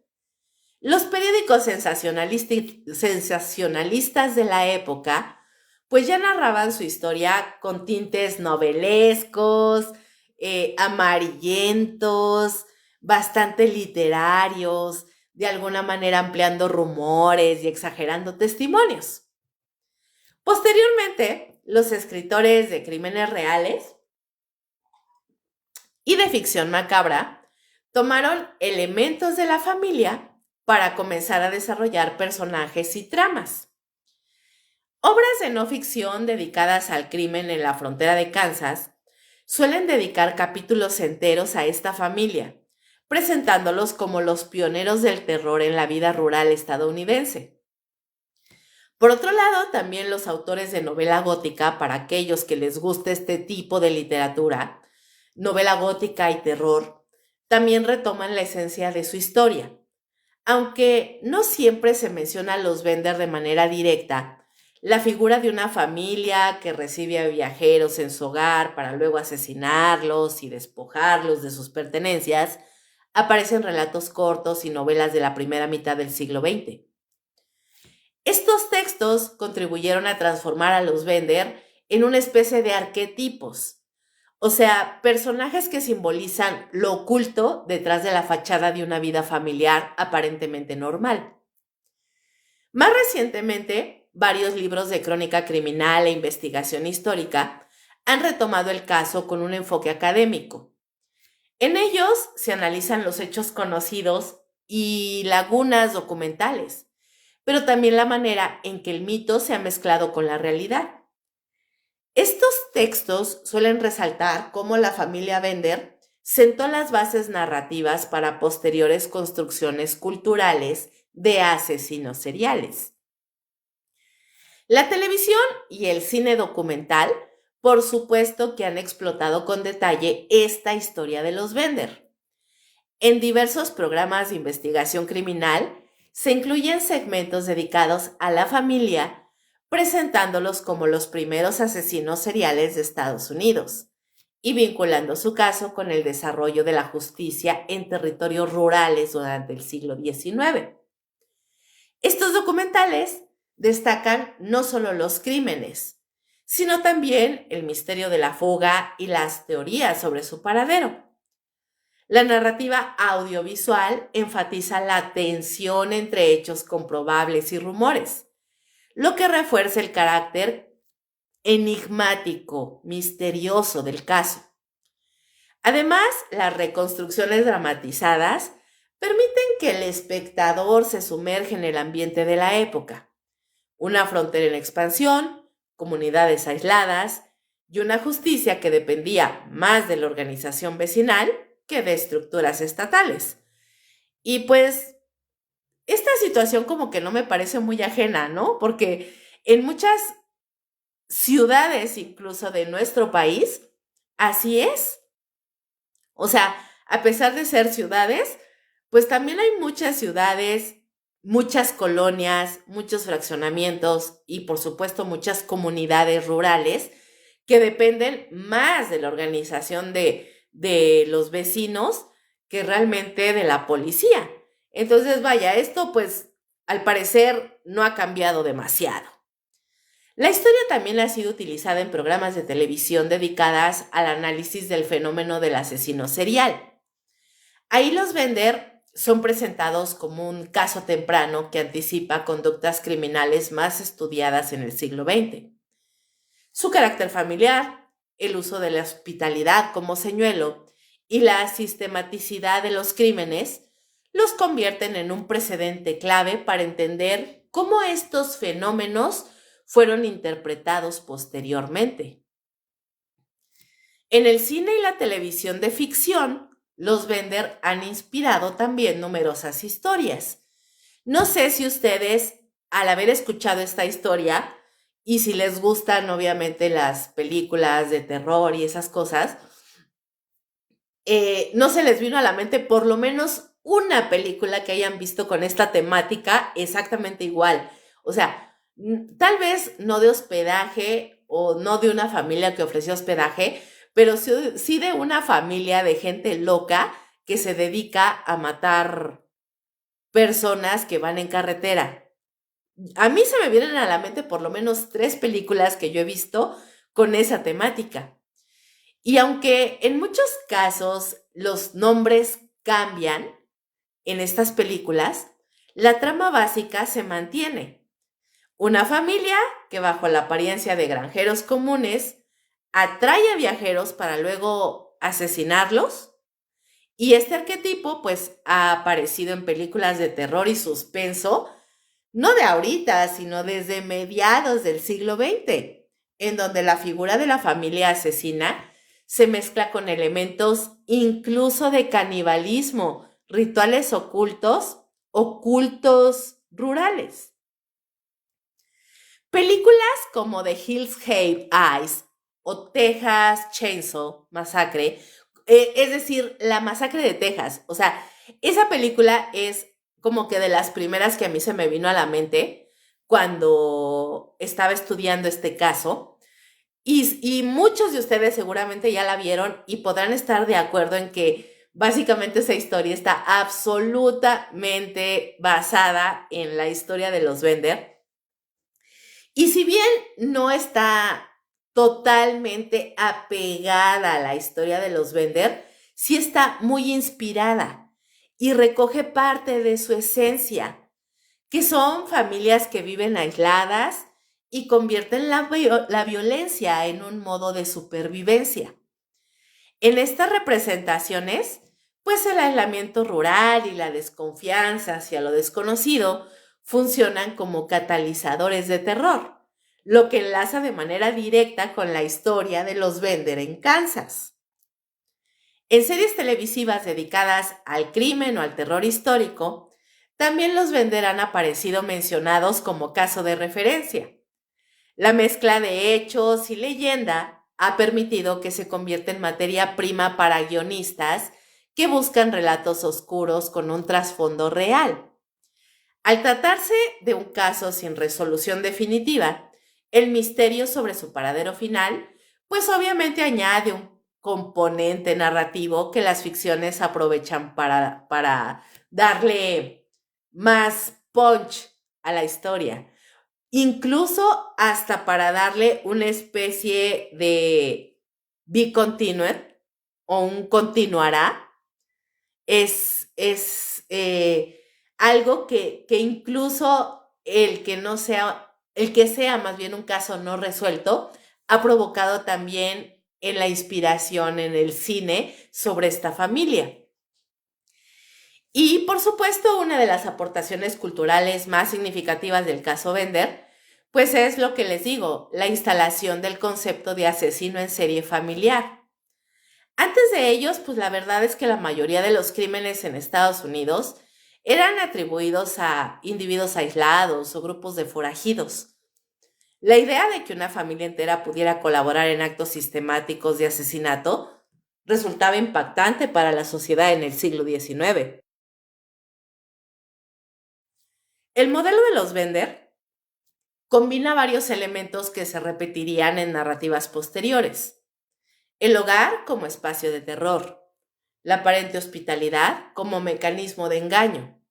Los periódicos sensacionalistas de la época pues ya narraban su historia con tintes novelescos, amarillentos, bastante literarios, de alguna manera ampliando rumores y exagerando testimonios. Posteriormente, los escritores de crímenes reales y de ficción macabra tomaron elementos de la familia para comenzar a desarrollar personajes y tramas. Obras de no ficción dedicadas al crimen en la frontera de Kansas suelen dedicar capítulos enteros a esta familia, presentándolos como los pioneros del terror en la vida rural estadounidense. Por otro lado, también los autores de novela gótica, para aquellos que les guste este tipo de literatura, novela gótica y terror, también retoman la esencia de su historia. Aunque no siempre se menciona a los Bender de manera directa, la figura de una familia que recibe a viajeros en su hogar para luego asesinarlos y despojarlos de sus pertenencias aparece en relatos cortos y novelas de la primera mitad del siglo XX. Estos textos contribuyeron a transformar a los Bender en una especie de arquetipos, o sea, personajes que simbolizan lo oculto detrás de la fachada de una vida familiar aparentemente normal. Más recientemente, varios libros de crónica criminal e investigación histórica han retomado el caso con un enfoque académico. En ellos se analizan los hechos conocidos y lagunas documentales, pero también la manera en que el mito se ha mezclado con la realidad. Estos textos suelen resaltar cómo la familia Bender sentó las bases narrativas para posteriores construcciones culturales de asesinos seriales. La televisión y el cine documental, por supuesto que han explotado con detalle esta historia de los Bender. En diversos programas de investigación criminal se incluyen segmentos dedicados a la familia, presentándolos como los primeros asesinos seriales de Estados Unidos y vinculando su caso con el desarrollo de la justicia en territorios rurales durante el siglo XIX. Estos documentales destacan no solo los crímenes, sino también el misterio de la fuga y las teorías sobre su paradero. La narrativa audiovisual enfatiza la tensión entre hechos comprobables y rumores, lo que refuerza el carácter enigmático, misterioso del caso. Además, las reconstrucciones dramatizadas permiten que el espectador se sumerja en el ambiente de la época. Una frontera en expansión, comunidades aisladas y una justicia que dependía más de la organización vecinal que de estructuras estatales. Y pues esta situación como que no me parece muy ajena, ¿no? Porque en muchas ciudades incluso de nuestro país, así es. O sea, a pesar de ser ciudades, pues también hay muchas ciudades, muchas colonias, muchos fraccionamientos y por supuesto muchas comunidades rurales que dependen más de la organización de los vecinos que realmente de la policía. Entonces, vaya, esto pues al parecer no ha cambiado demasiado. La historia también ha sido utilizada en programas de televisión dedicadas al análisis del fenómeno del asesino serial. Ahí los Bender son presentados como un caso temprano que anticipa conductas criminales más estudiadas en el siglo XX. Su carácter familiar, el uso de la hospitalidad como señuelo y la sistematicidad de los crímenes los convierten en un precedente clave para entender cómo estos fenómenos fueron interpretados posteriormente. En el cine y la televisión de ficción, los Bender han inspirado también numerosas historias. No sé si ustedes, al haber escuchado esta historia, y si les gustan obviamente las películas de terror y esas cosas, no se les vino a la mente por lo menos una película que hayan visto con esta temática exactamente igual. O sea, tal vez no de hospedaje o no de una familia que ofreció hospedaje, pero sí de una familia de gente loca que se dedica a matar personas que van en carretera. A mí se me vienen a la mente por lo menos 3 películas que yo he visto con esa temática. Y aunque en muchos casos los nombres cambian en estas películas, la trama básica se mantiene. Una familia que bajo la apariencia de granjeros comunes atrae a viajeros para luego asesinarlos. Y este arquetipo pues ha aparecido en películas de terror y suspenso, no de ahorita, sino desde mediados del siglo XX, en donde la figura de la familia asesina se mezcla con elementos incluso de canibalismo, rituales ocultos o cultos rurales. Películas como The Hills Have Eyes o Texas Chainsaw Massacre, es decir, la masacre de Texas. O sea, esa película es como que de las primeras que a mí se me vino a la mente cuando estaba estudiando este caso. Y muchos de ustedes seguramente ya la vieron y podrán estar de acuerdo en que básicamente esa historia está absolutamente basada en la historia de los Bender. Y si bien no está totalmente apegada a la historia de los Bender, sí está muy inspirada y recoge parte de su esencia, que son familias que viven aisladas y convierten la violencia en un modo de supervivencia. En estas representaciones, pues el aislamiento rural y la desconfianza hacia lo desconocido funcionan como catalizadores de terror, lo que enlaza de manera directa con la historia de los Bender en Kansas. En series televisivas dedicadas al crimen o al terror histórico, también los Bender han aparecido mencionados como caso de referencia. La mezcla de hechos y leyenda ha permitido que se convierta en materia prima para guionistas que buscan relatos oscuros con un trasfondo real. Al tratarse de un caso sin resolución definitiva, el misterio sobre su paradero final, pues obviamente añade un componente narrativo que las ficciones aprovechan para darle más punch a la historia. Incluso hasta para darle una especie de be continued o un continuará, es algo que incluso el que sea más bien un caso no resuelto, ha provocado también en la inspiración en el cine sobre esta familia. Y por supuesto, una de las aportaciones culturales más significativas del caso Bender, pues es lo que les digo, la instalación del concepto de asesino en serie familiar. Antes de ellos, pues la verdad es que la mayoría de los crímenes en Estados Unidos eran atribuidos a individuos aislados o grupos de forajidos. La idea de que una familia entera pudiera colaborar en actos sistemáticos de asesinato resultaba impactante para la sociedad en el siglo XIX. El modelo de los Bender combina varios elementos que se repetirían en narrativas posteriores. El hogar como espacio de terror, la aparente hospitalidad como mecanismo de engaño,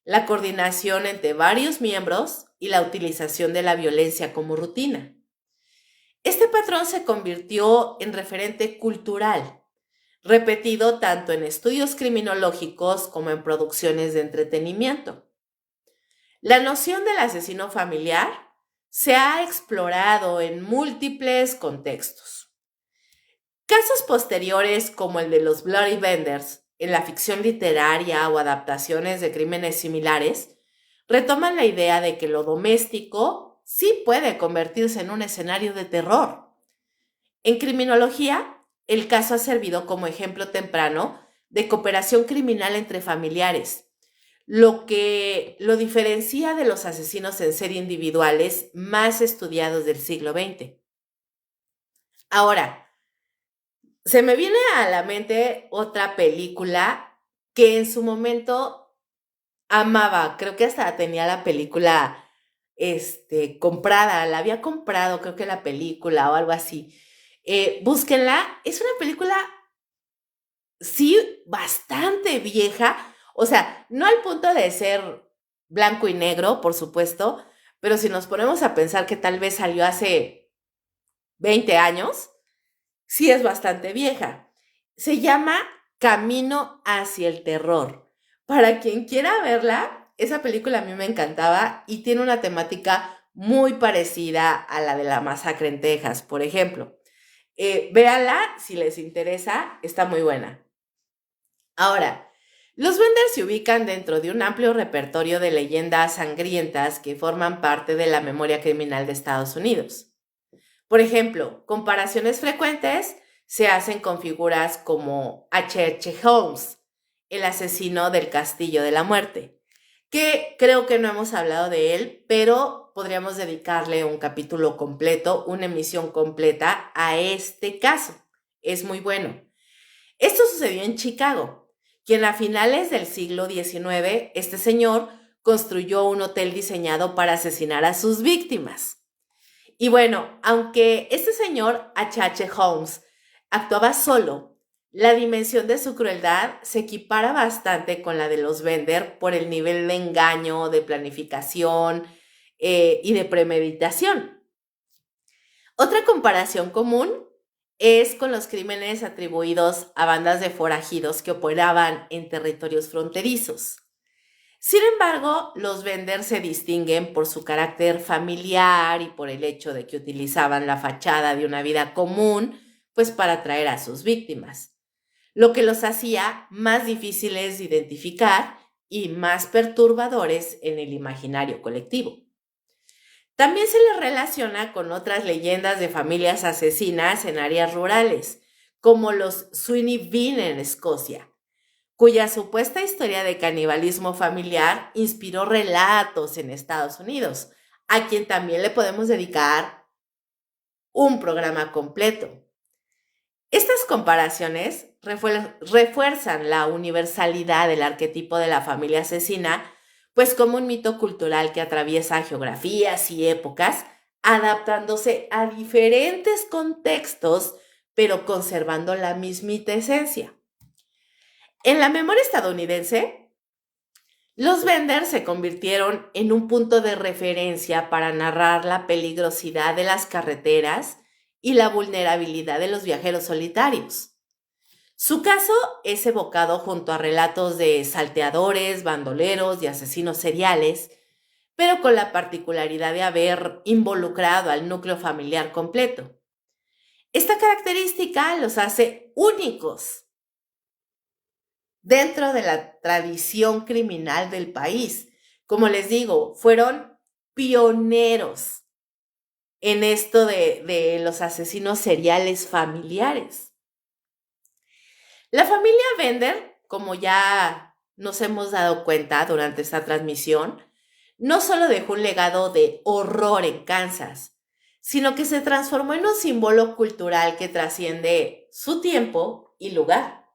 la coordinación entre varios miembros y la utilización de la violencia como rutina. Este patrón se convirtió en referente cultural, repetido tanto en estudios criminológicos como en producciones de entretenimiento. La noción del asesino familiar se ha explorado en múltiples contextos. Casos posteriores como el de los Bloody Benders en la ficción literaria o adaptaciones de crímenes similares retoman la idea de que lo doméstico sí puede convertirse en un escenario de terror. En criminología, el caso ha servido como ejemplo temprano de cooperación criminal entre familiares, lo que lo diferencia de los asesinos en serie individuales más estudiados del siglo XX. Ahora, se me viene a la mente otra película que en su momento amaba. Creo que hasta tenía la película comprada. La había comprado, creo que la película o algo así. Búsquenla. Es una película, sí, bastante vieja. O sea, no al punto de ser blanco y negro, por supuesto, pero si nos ponemos a pensar que tal vez salió hace 20 años, sí es bastante vieja. Se llama Camino hacia el terror. Para quien quiera verla, esa película a mí me encantaba y tiene una temática muy parecida a la de la masacre en Texas, por ejemplo. Véanla si les interesa, está muy buena. Ahora, los Benders se ubican dentro de un amplio repertorio de leyendas sangrientas que forman parte de la memoria criminal de Estados Unidos. Por ejemplo, comparaciones frecuentes se hacen con figuras como H.H. Holmes, el asesino del Castillo de la Muerte, que creo que no hemos hablado de él, pero podríamos dedicarle un capítulo completo, una emisión completa a este caso. Es muy bueno. Esto sucedió en Chicago, quien a finales del siglo XIX, este señor construyó un hotel diseñado para asesinar a sus víctimas. Y bueno, aunque este señor H.H. Holmes actuaba solo, la dimensión de su crueldad se equipara bastante con la de los Bender por el nivel de engaño, de planificación y de premeditación. Otra comparación común es con los crímenes atribuidos a bandas de forajidos que operaban en territorios fronterizos. Sin embargo, los Bender se distinguen por su carácter familiar y por el hecho de que utilizaban la fachada de una vida común, pues para atraer a sus víctimas, lo que los hacía más difíciles de identificar y más perturbadores en el imaginario colectivo. También se les relaciona con otras leyendas de familias asesinas en áreas rurales, como los Sweeney Bean en Escocia, cuya supuesta historia de canibalismo familiar inspiró relatos en Estados Unidos, a quien también le podemos dedicar un programa completo. Estas comparaciones refuerzan la universalidad del arquetipo de la familia asesina, pues como un mito cultural que atraviesa geografías y épocas, adaptándose a diferentes contextos, pero conservando la mismita esencia. En la memoria estadounidense, los Bender se convirtieron en un punto de referencia para narrar la peligrosidad de las carreteras y la vulnerabilidad de los viajeros solitarios. Su caso es evocado junto a relatos de salteadores, bandoleros y asesinos seriales, pero con la particularidad de haber involucrado al núcleo familiar completo. Esta característica los hace únicos dentro de la tradición criminal del país. Como les digo, fueron pioneros en esto de los asesinos seriales familiares. La familia Bender, como ya nos hemos dado cuenta durante esta transmisión, no solo dejó un legado de horror en Kansas, sino que se transformó en un símbolo cultural que trasciende su tiempo y lugar.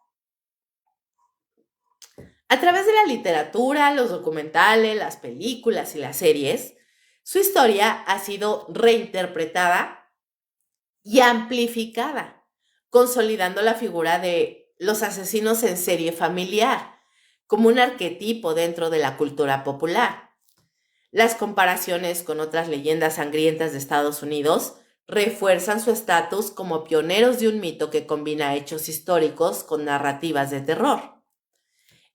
A través de la literatura, los documentales, las películas y las series, su historia ha sido reinterpretada y amplificada, consolidando la figura de los asesinos en serie familiar como un arquetipo dentro de la cultura popular. Las comparaciones con otras leyendas sangrientas de Estados Unidos refuerzan su estatus como pioneros de un mito que combina hechos históricos con narrativas de terror.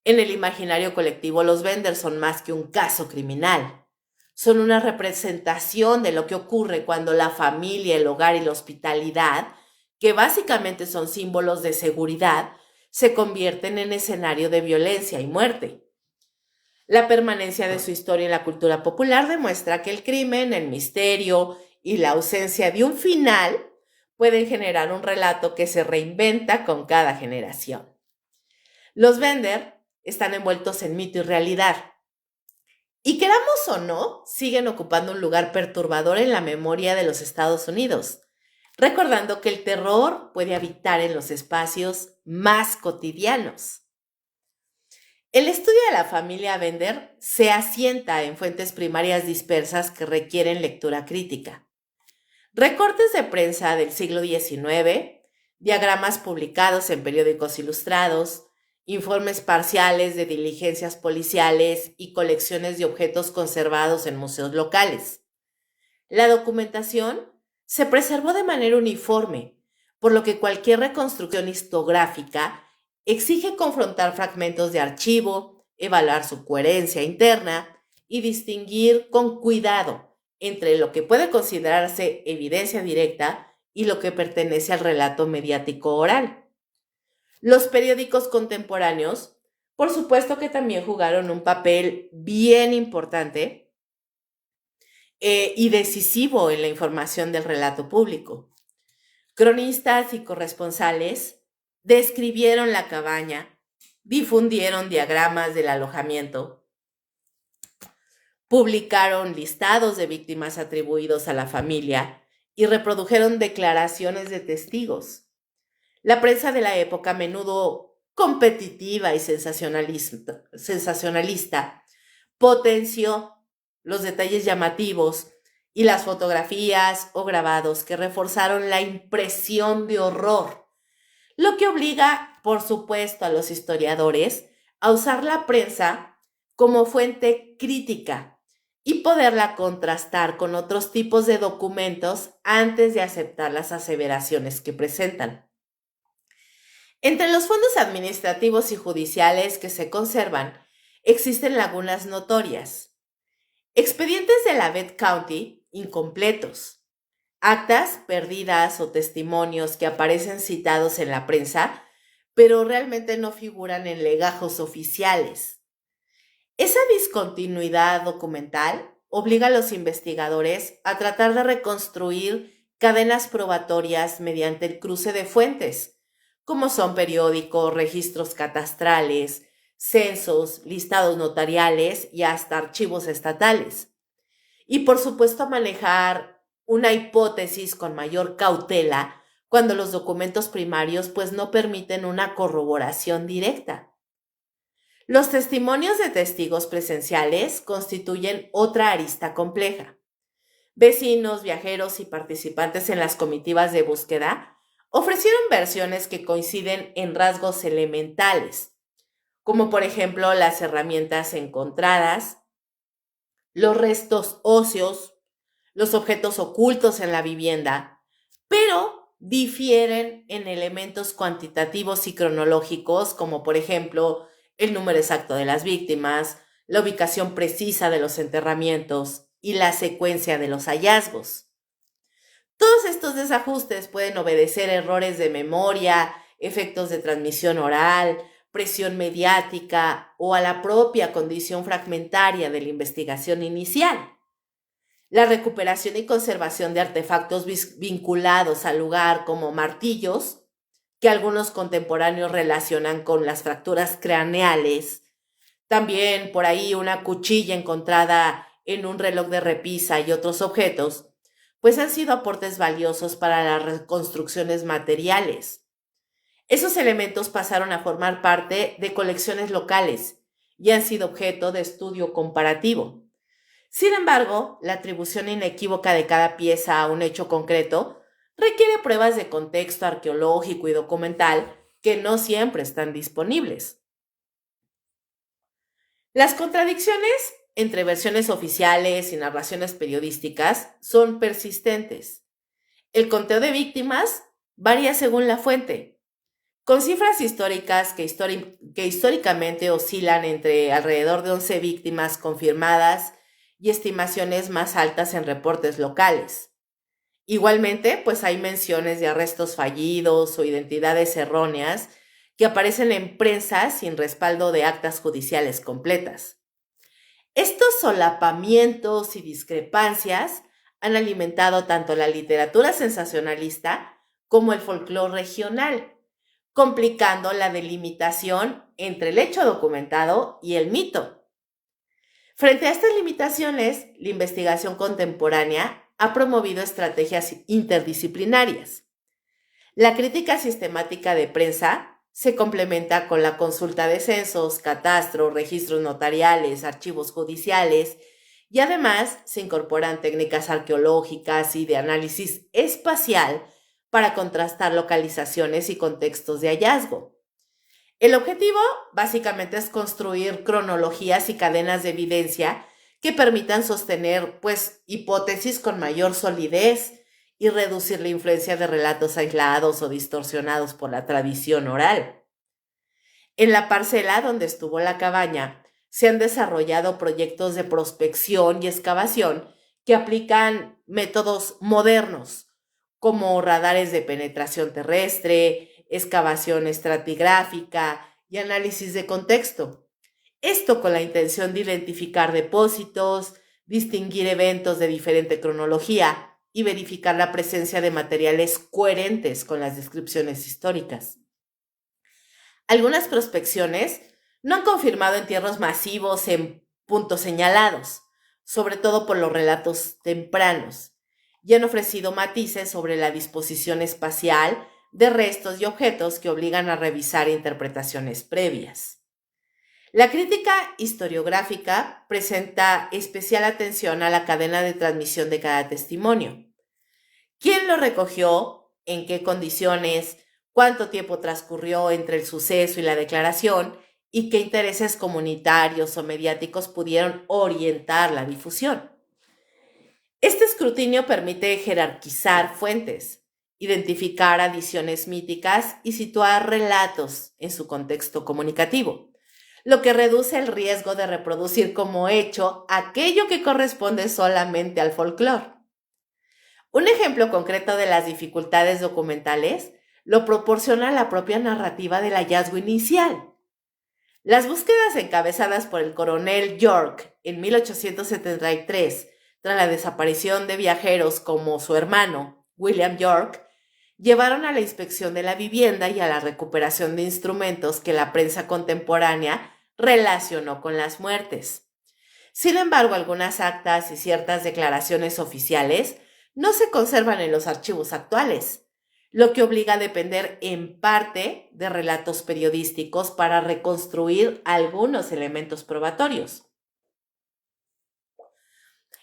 En el imaginario colectivo, los Bender son más que un caso criminal. Son una representación de lo que ocurre cuando la familia, el hogar y la hospitalidad, que básicamente son símbolos de seguridad, se convierten en escenario de violencia y muerte. La permanencia de su historia en la cultura popular demuestra que el crimen, el misterio y la ausencia de un final pueden generar un relato que se reinventa con cada generación. Los Bender están envueltos en mito y realidad. Y queramos o no, siguen ocupando un lugar perturbador en la memoria de los Estados Unidos, recordando que el terror puede habitar en los espacios más cotidianos. El estudio de la familia Bender se asienta en fuentes primarias dispersas que requieren lectura crítica. Recortes de prensa del siglo XIX, diagramas publicados en periódicos ilustrados, informes parciales de diligencias policiales y colecciones de objetos conservados en museos locales. La documentación se preservó de manera uniforme, por lo que cualquier reconstrucción historiográfica exige confrontar fragmentos de archivo, evaluar su coherencia interna y distinguir con cuidado entre lo que puede considerarse evidencia directa y lo que pertenece al relato mediático oral. Los periódicos contemporáneos, por supuesto que también jugaron un papel bien importante y decisivo en la información del relato público. Cronistas y corresponsales describieron la cabaña, difundieron diagramas del alojamiento, publicaron listados de víctimas atribuidos a la familia y reprodujeron declaraciones de testigos. La prensa de la época, a menudo competitiva y sensacionalista, potenció los detalles llamativos y las fotografías o grabados que reforzaron la impresión de horror, lo que obliga, por supuesto, a los historiadores a usar la prensa como fuente crítica y poderla contrastar con otros tipos de documentos antes de aceptar las aseveraciones que presentan. Entre los fondos administrativos y judiciales que se conservan, existen lagunas notorias. Expedientes de la Bed County incompletos, actas perdidas o testimonios que aparecen citados en la prensa, pero realmente no figuran en legajos oficiales. Esa discontinuidad documental obliga a los investigadores a tratar de reconstruir cadenas probatorias mediante el cruce de fuentes, como son periódicos, registros catastrales, censos, listados notariales y hasta archivos estatales. Y por supuesto manejar una hipótesis con mayor cautela cuando los documentos primarios pues no permiten una corroboración directa. Los testimonios de testigos presenciales constituyen otra arista compleja. Vecinos, viajeros y participantes en las comitivas de búsqueda ofrecieron versiones que coinciden en rasgos elementales, como por ejemplo las herramientas encontradas, los restos óseos, los objetos ocultos en la vivienda, pero difieren en elementos cuantitativos y cronológicos, como por ejemplo el número exacto de las víctimas, la ubicación precisa de los enterramientos y la secuencia de los hallazgos. Todos estos desajustes pueden obedecer errores de memoria, efectos de transmisión oral, presión mediática o a la propia condición fragmentaria de la investigación inicial. La recuperación y conservación de artefactos vinculados al lugar como martillos, que algunos contemporáneos relacionan con las fracturas craneales, también por ahí una cuchilla encontrada en un reloj de repisa y otros objetos, pues han sido aportes valiosos para las reconstrucciones materiales. Esos elementos pasaron a formar parte de colecciones locales y han sido objeto de estudio comparativo. Sin embargo, la atribución inequívoca de cada pieza a un hecho concreto requiere pruebas de contexto arqueológico y documental que no siempre están disponibles. Las contradicciones entre versiones oficiales y narraciones periodísticas son persistentes. El conteo de víctimas varía según la fuente, con cifras históricas que históricamente oscilan entre alrededor de 11 víctimas confirmadas y estimaciones más altas en reportes locales. Igualmente, pues hay menciones de arrestos fallidos o identidades erróneas que aparecen en prensa sin respaldo de actas judiciales completas. Estos solapamientos y discrepancias han alimentado tanto la literatura sensacionalista como el folclore regional, complicando la delimitación entre el hecho documentado y el mito. Frente a estas limitaciones, la investigación contemporánea ha promovido estrategias interdisciplinarias. La crítica sistemática de prensa se complementa con la consulta de censos, catastro, registros notariales, archivos judiciales y además se incorporan técnicas arqueológicas y de análisis espacial para contrastar localizaciones y contextos de hallazgo. El objetivo básicamente es construir cronologías y cadenas de evidencia que permitan sostener, pues, hipótesis con mayor solidez y reducir la influencia de relatos aislados o distorsionados por la tradición oral. En la parcela donde estuvo la cabaña, se han desarrollado proyectos de prospección y excavación que aplican métodos modernos, como radares de penetración terrestre, excavación estratigráfica y análisis de contexto. Esto con la intención de identificar depósitos, distinguir eventos de diferente cronología y verificar la presencia de materiales coherentes con las descripciones históricas. Algunas prospecciones no han confirmado entierros masivos en puntos señalados, sobre todo por los relatos tempranos, y han ofrecido matices sobre la disposición espacial de restos y objetos que obligan a revisar interpretaciones previas. La crítica historiográfica presenta especial atención a la cadena de transmisión de cada testimonio. ¿Quién lo recogió? ¿En qué condiciones? ¿Cuánto tiempo transcurrió entre el suceso y la declaración? ¿Y qué intereses comunitarios o mediáticos pudieron orientar la difusión? Este escrutinio permite jerarquizar fuentes, identificar adiciones míticas y situar relatos en su contexto comunicativo, lo que reduce el riesgo de reproducir como hecho aquello que corresponde solamente al folclore. Un ejemplo concreto de las dificultades documentales lo proporciona la propia narrativa del hallazgo inicial. Las búsquedas encabezadas por el coronel York en 1873, tras la desaparición de viajeros como su hermano, William York, llevaron a la inspección de la vivienda y a la recuperación de instrumentos que la prensa contemporánea relacionó con las muertes. Sin embargo, algunas actas y ciertas declaraciones oficiales no se conservan en los archivos actuales, lo que obliga a depender en parte de relatos periodísticos para reconstruir algunos elementos probatorios.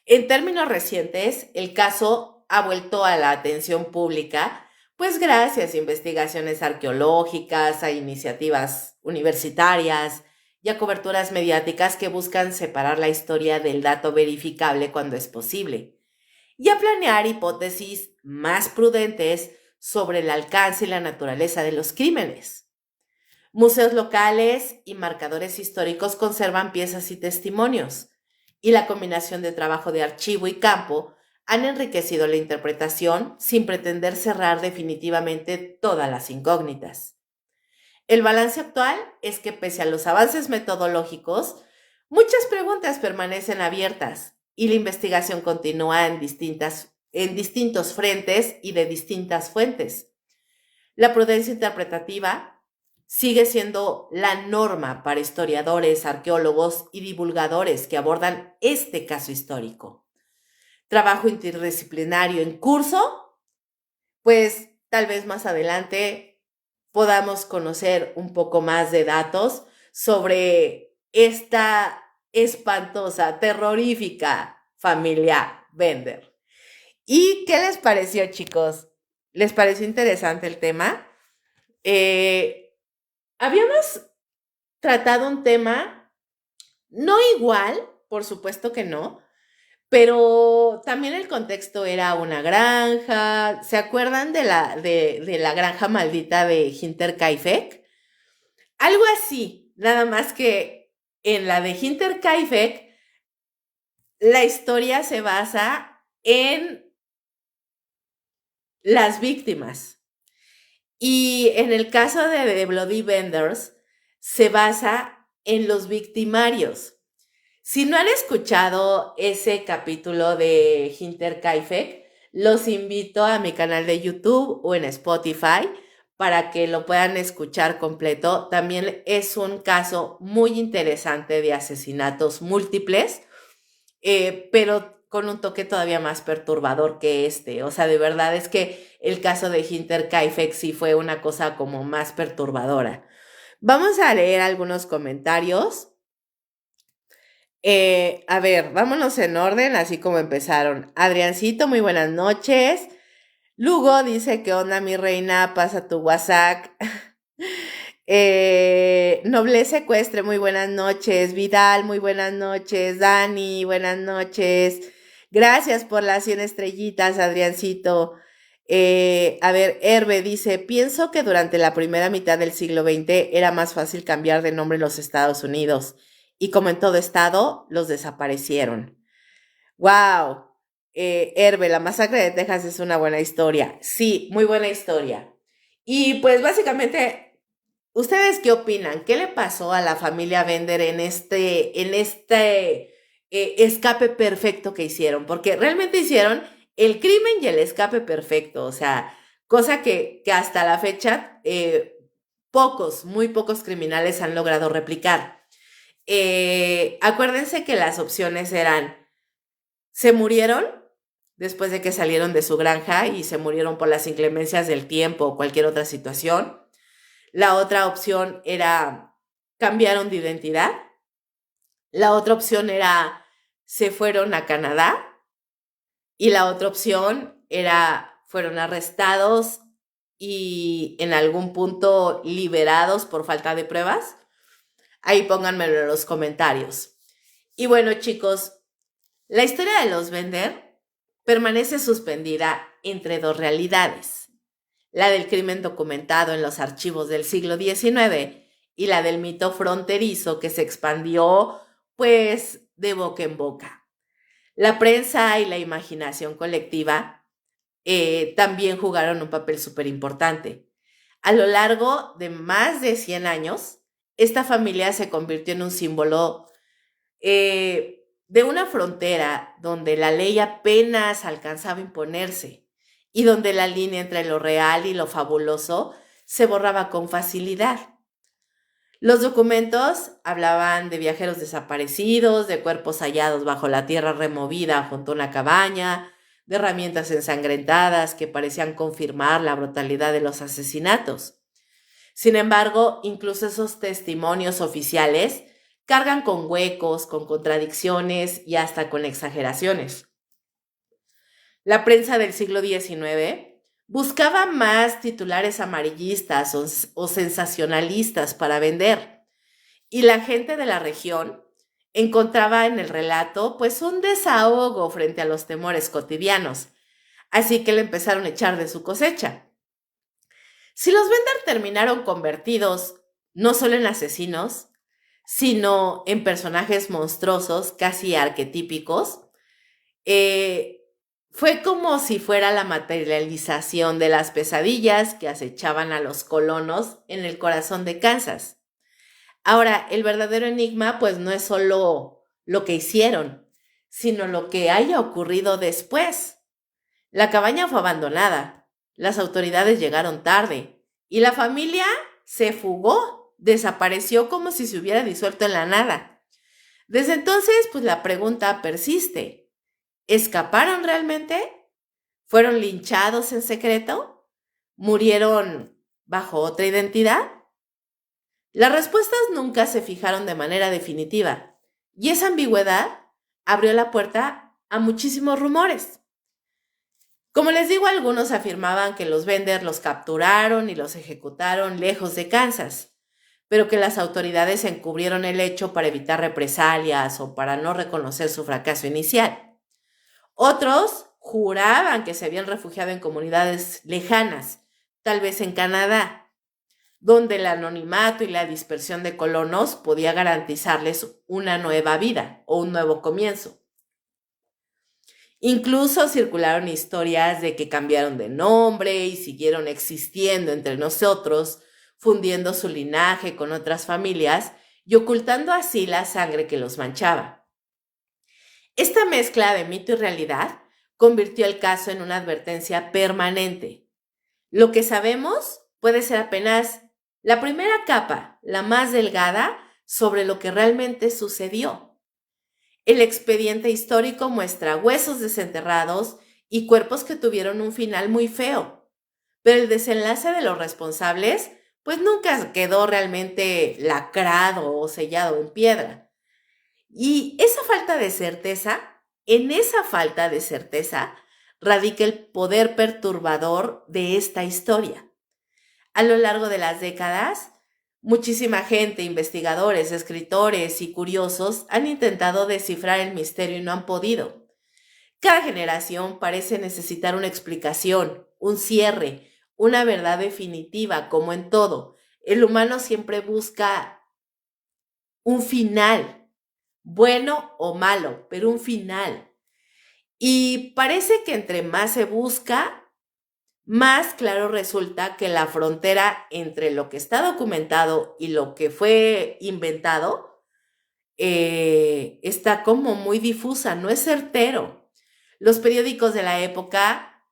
En términos recientes, el caso ha vuelto a la atención pública, pues gracias a investigaciones arqueológicas, a iniciativas universitarias y a coberturas mediáticas que buscan separar la historia del dato verificable cuando es posible, y a planear hipótesis más prudentes sobre el alcance y la naturaleza de los crímenes. Museos locales y marcadores históricos conservan piezas y testimonios, y la combinación de trabajo de archivo y campo han enriquecido la interpretación sin pretender cerrar definitivamente todas las incógnitas. El balance actual es que pese a los avances metodológicos, muchas preguntas permanecen abiertas y la investigación continúa en distintos frentes y de distintas fuentes. La prudencia interpretativa sigue siendo la norma para historiadores, arqueólogos y divulgadores que abordan este caso histórico. Trabajo interdisciplinario en curso, pues tal vez más adelante podamos conocer un poco más de datos sobre esta espantosa, terrorífica familia Bender. ¿Y qué les pareció, chicos? ¿Les pareció interesante el tema? Habíamos tratado un tema no igual, por supuesto que no, pero también el contexto era una granja. ¿Se acuerdan de la granja maldita de Hinterkaifeck? Algo así, nada más que en la de Hinterkaifeck la historia se basa en las víctimas. Y en el caso de The Bloody Benders, se basa en los victimarios. Si no han escuchado ese capítulo de Hinterkaifeck, los invito a mi canal de YouTube o en Spotify para que lo puedan escuchar completo. También es un caso muy interesante de asesinatos múltiples, pero con un toque todavía más perturbador que este. O sea, de verdad es que el caso de Hinterkaifeck sí fue una cosa como más perturbadora. Vamos a leer algunos comentarios. A ver, vámonos en orden, así como empezaron. Adriancito, muy buenas noches. Lugo dice, ¿qué onda, mi reina? Pasa tu WhatsApp. Nobleza Ecuestre, muy buenas noches. Vidal, muy buenas noches. Dani, buenas noches. Gracias por las 100 estrellitas, Adriancito. A ver, Herbe dice, pienso que durante la primera mitad del siglo XX era más fácil cambiar de nombre en los Estados Unidos y como en todo estado, los desaparecieron. ¡Wow! Herbe, la masacre de Texas es una buena historia. Sí, muy buena historia. Y pues básicamente, ¿ustedes qué opinan? ¿Qué le pasó a la familia Bender en este escape perfecto que hicieron? Porque realmente hicieron el crimen y el escape perfecto, o sea, cosa que hasta la fecha muy pocos criminales han logrado replicar. Acuérdense que las opciones eran, se murieron después de que salieron de su granja y se murieron por las inclemencias del tiempo o cualquier otra situación. La otra opción era cambiaron de identidad. La otra opción era se fueron a Canadá. Y la otra opción era fueron arrestados y en algún punto liberados por falta de pruebas. Ahí pónganmelo en los comentarios. Y bueno, chicos, la historia de los Bender permanece suspendida entre dos realidades. La del crimen documentado en los archivos del siglo XIX y la del mito fronterizo que se expandió, pues, de boca en boca. La prensa y la imaginación colectiva también jugaron un papel súper importante. A lo largo de más de 100 años, esta familia se convirtió en un símbolo de una frontera donde la ley apenas alcanzaba a imponerse y donde la línea entre lo real y lo fabuloso se borraba con facilidad. Los documentos hablaban de viajeros desaparecidos, de cuerpos hallados bajo la tierra removida junto a una cabaña, de herramientas ensangrentadas que parecían confirmar la brutalidad de los asesinatos. Sin embargo, incluso esos testimonios oficiales cargan con huecos, con contradicciones y hasta con exageraciones. La prensa del siglo XIX buscaba más titulares amarillistas o sensacionalistas para vender, y la gente de la región encontraba en el relato pues un desahogo frente a los temores cotidianos, así que le empezaron a echar de su cosecha. Si los Bender terminaron convertidos no solo en asesinos, sino en personajes monstruosos, casi arquetípicos, fue como si fuera la materialización de las pesadillas que acechaban a los colonos en el corazón de Kansas. Ahora, el verdadero enigma pues no es solo lo que hicieron, sino lo que haya ocurrido después. La cabaña fue abandonada, las autoridades llegaron tarde y la familia se fugó, desapareció como si se hubiera disuelto en la nada. Desde entonces, pues la pregunta persiste. ¿Escaparon realmente? ¿Fueron linchados en secreto? ¿Murieron bajo otra identidad? Las respuestas nunca se fijaron de manera definitiva, y esa ambigüedad abrió la puerta a muchísimos rumores. Como les digo, algunos afirmaban que los Bender los capturaron y los ejecutaron lejos de Kansas, pero que las autoridades encubrieron el hecho para evitar represalias o para no reconocer su fracaso inicial. Otros juraban que se habían refugiado en comunidades lejanas, tal vez en Canadá, donde el anonimato y la dispersión de colonos podía garantizarles una nueva vida o un nuevo comienzo. Incluso circularon historias de que cambiaron de nombre y siguieron existiendo entre nosotros, fundiendo su linaje con otras familias y ocultando así la sangre que los manchaba. Esta mezcla de mito y realidad convirtió el caso en una advertencia permanente. Lo que sabemos puede ser apenas la primera capa, la más delgada, sobre lo que realmente sucedió. El expediente histórico muestra huesos desenterrados y cuerpos que tuvieron un final muy feo, pero el desenlace de los responsables pues nunca quedó realmente lacrado o sellado en piedra. Y en esa falta de certeza, radica el poder perturbador de esta historia. A lo largo de las décadas, Muchísima gente, investigadores, escritores y curiosos han intentado descifrar el misterio y no han podido. Cada generación parece necesitar una explicación, un cierre, una verdad definitiva, como en todo. El humano siempre busca un final, bueno o malo, pero un final. Y parece que entre más se busca, más claro resulta que la frontera entre lo que está documentado y lo que fue inventado está como muy difusa, no es certero. Los periódicos de la época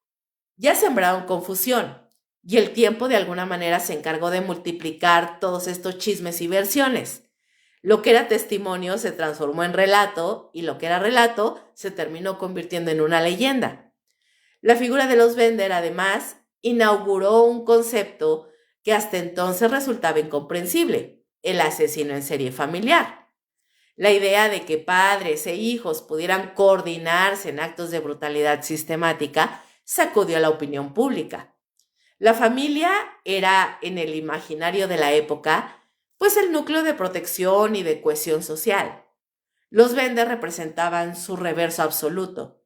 ya sembraron confusión y el tiempo de alguna manera se encargó de multiplicar todos estos chismes y versiones. Lo que era testimonio se transformó en relato y lo que era relato se terminó convirtiendo en una leyenda. La figura de los Bender, además, inauguró un concepto que hasta entonces resultaba incomprensible: el asesino en serie familiar. La idea de que padres e hijos pudieran coordinarse en actos de brutalidad sistemática sacudió a la opinión pública. La familia era, en el imaginario de la época, pues el núcleo de protección y de cohesión social. Los Bender representaban su reverso absoluto: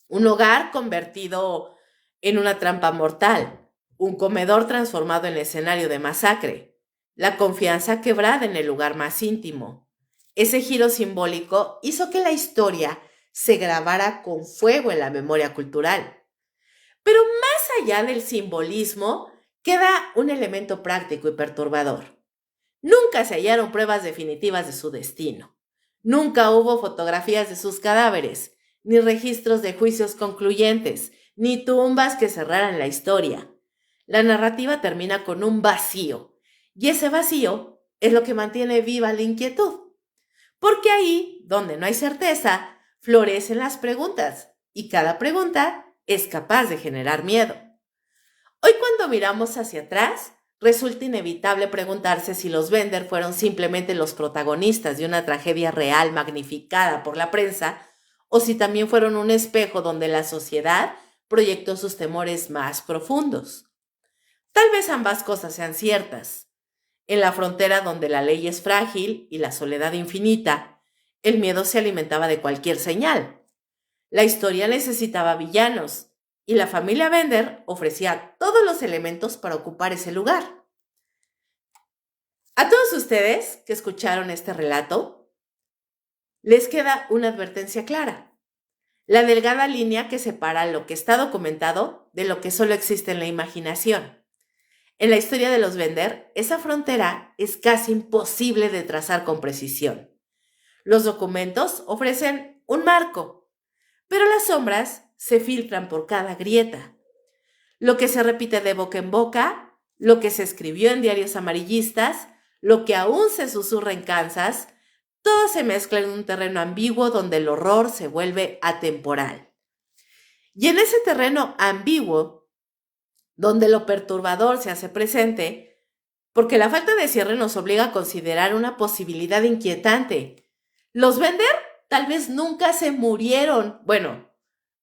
un hogar convertido en una trampa mortal, un comedor transformado en escenario de masacre, la confianza quebrada en el lugar más íntimo. Ese giro simbólico hizo que la historia se grabara con fuego en la memoria cultural. Pero más allá del simbolismo, queda un elemento práctico y perturbador. Nunca se hallaron pruebas definitivas de su destino. Nunca hubo fotografías de sus cadáveres, ni registros de juicios concluyentes, ni tumbas que cerraran la historia. La narrativa termina con un vacío, y ese vacío es lo que mantiene viva la inquietud. Porque ahí, donde no hay certeza, florecen las preguntas, y cada pregunta es capaz de generar miedo. Hoy, cuando miramos hacia atrás, resulta inevitable preguntarse si los Bender fueron simplemente los protagonistas de una tragedia real magnificada por la prensa, o si también fueron un espejo donde la sociedad proyectó sus temores más profundos. Tal vez ambas cosas sean ciertas. En la frontera donde la ley es frágil y la soledad infinita, el miedo se alimentaba de cualquier señal. La historia necesitaba villanos, y la familia Bender ofrecía todos los elementos para ocupar ese lugar. A todos ustedes que escucharon este relato, les queda una advertencia clara: la delgada línea que separa lo que está documentado de lo que solo existe en la imaginación. En la historia de los Bender, esa frontera es casi imposible de trazar con precisión. Los documentos ofrecen un marco, pero las sombras se filtran por cada grieta. Lo que se repite de boca en boca, lo que se escribió en diarios amarillistas, lo que aún se susurra en Kansas, todo se mezcla en un terreno ambiguo donde el horror se vuelve atemporal. Y en ese terreno ambiguo, donde lo perturbador se hace presente, porque la falta de cierre nos obliga a considerar una posibilidad inquietante. Los Bender tal vez nunca se murieron, bueno,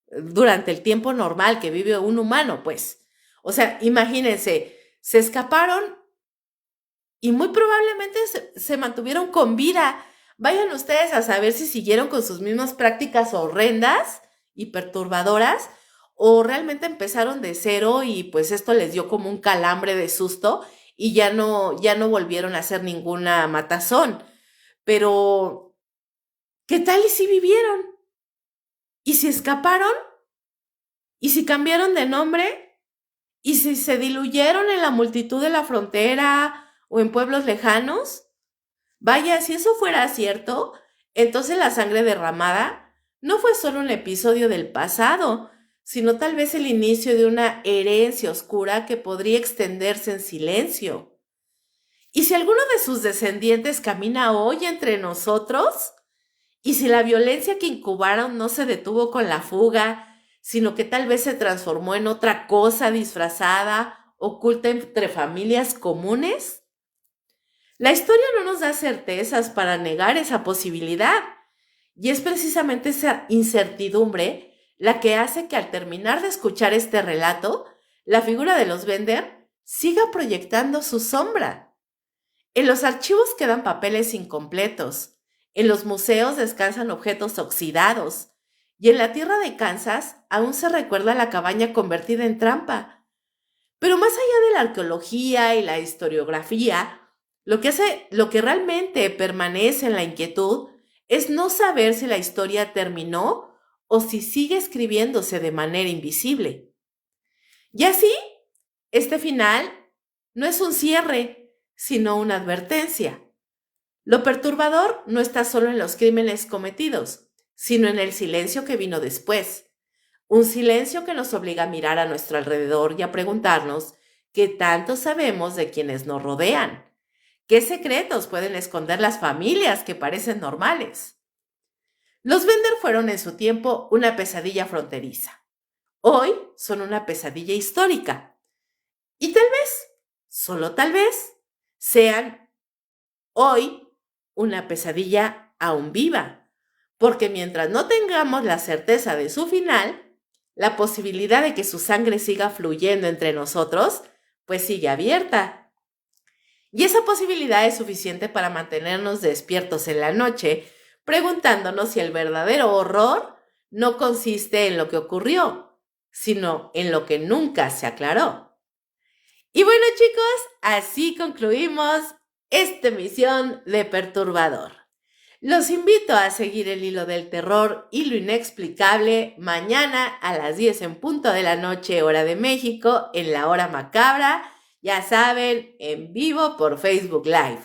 durante el tiempo normal que vive un humano, pues. O sea, imagínense, se escaparon y muy probablemente se mantuvieron con vida. Vayan ustedes a saber si siguieron con sus mismas prácticas horrendas y perturbadoras, o realmente empezaron de cero y pues esto les dio como un calambre de susto y ya no volvieron a hacer ninguna matazón. Pero, ¿qué tal y si vivieron? ¿Y si escaparon? ¿Y si cambiaron de nombre? ¿Y si se diluyeron en la multitud de la frontera o en pueblos lejanos? Vaya, si eso fuera cierto, entonces la sangre derramada no fue solo un episodio del pasado, sino tal vez el inicio de una herencia oscura que podría extenderse en silencio. ¿Y si alguno de sus descendientes camina hoy entre nosotros? ¿Y si la violencia que incubaron no se detuvo con la fuga, sino que tal vez se transformó en otra cosa disfrazada, oculta entre familias comunes? La historia no nos da certezas para negar esa posibilidad, y es precisamente esa incertidumbre la que hace que al terminar de escuchar este relato, la figura de los Bender siga proyectando su sombra. En los archivos quedan papeles incompletos, en los museos descansan objetos oxidados, y en la tierra de Kansas aún se recuerda la cabaña convertida en trampa. Pero más allá de la arqueología y la historiografía, lo que realmente permanece en la inquietud es no saber si la historia terminó o si sigue escribiéndose de manera invisible. Y así, este final no es un cierre, sino una advertencia. Lo perturbador no está solo en los crímenes cometidos, sino en el silencio que vino después. Un silencio que nos obliga a mirar a nuestro alrededor y a preguntarnos qué tanto sabemos de quienes nos rodean. ¿Qué secretos pueden esconder las familias que parecen normales? Los Bender fueron en su tiempo una pesadilla fronteriza. Hoy son una pesadilla histórica. Y tal vez, solo tal vez, sean hoy una pesadilla aún viva. Porque mientras no tengamos la certeza de su final, la posibilidad de que su sangre siga fluyendo entre nosotros, pues sigue abierta. Y esa posibilidad es suficiente para mantenernos despiertos en la noche, preguntándonos si el verdadero horror no consiste en lo que ocurrió, sino en lo que nunca se aclaró. Y bueno, chicos, así concluimos esta emisión de Perturbador. Los invito a seguir el hilo del terror y lo inexplicable mañana a las 10 en punto de la noche, hora de México, en la hora macabra, ya saben, en vivo por Facebook Live.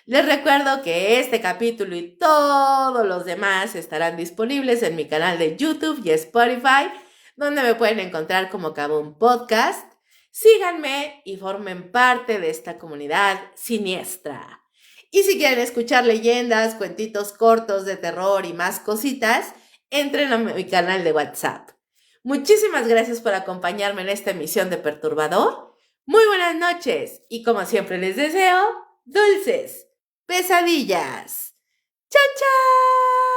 Les recuerdo que este capítulo y todos los demás estarán disponibles en mi canal de YouTube y Spotify, donde me pueden encontrar como Kabum Podcast. Síganme y formen parte de esta comunidad siniestra. Y si quieren escuchar leyendas, cuentitos cortos de terror y más cositas, entren a mi canal de WhatsApp. Muchísimas gracias por acompañarme en esta emisión de Perturbador. Muy buenas noches y como siempre les deseo, dulces pesadillas. ¡Chao, chao!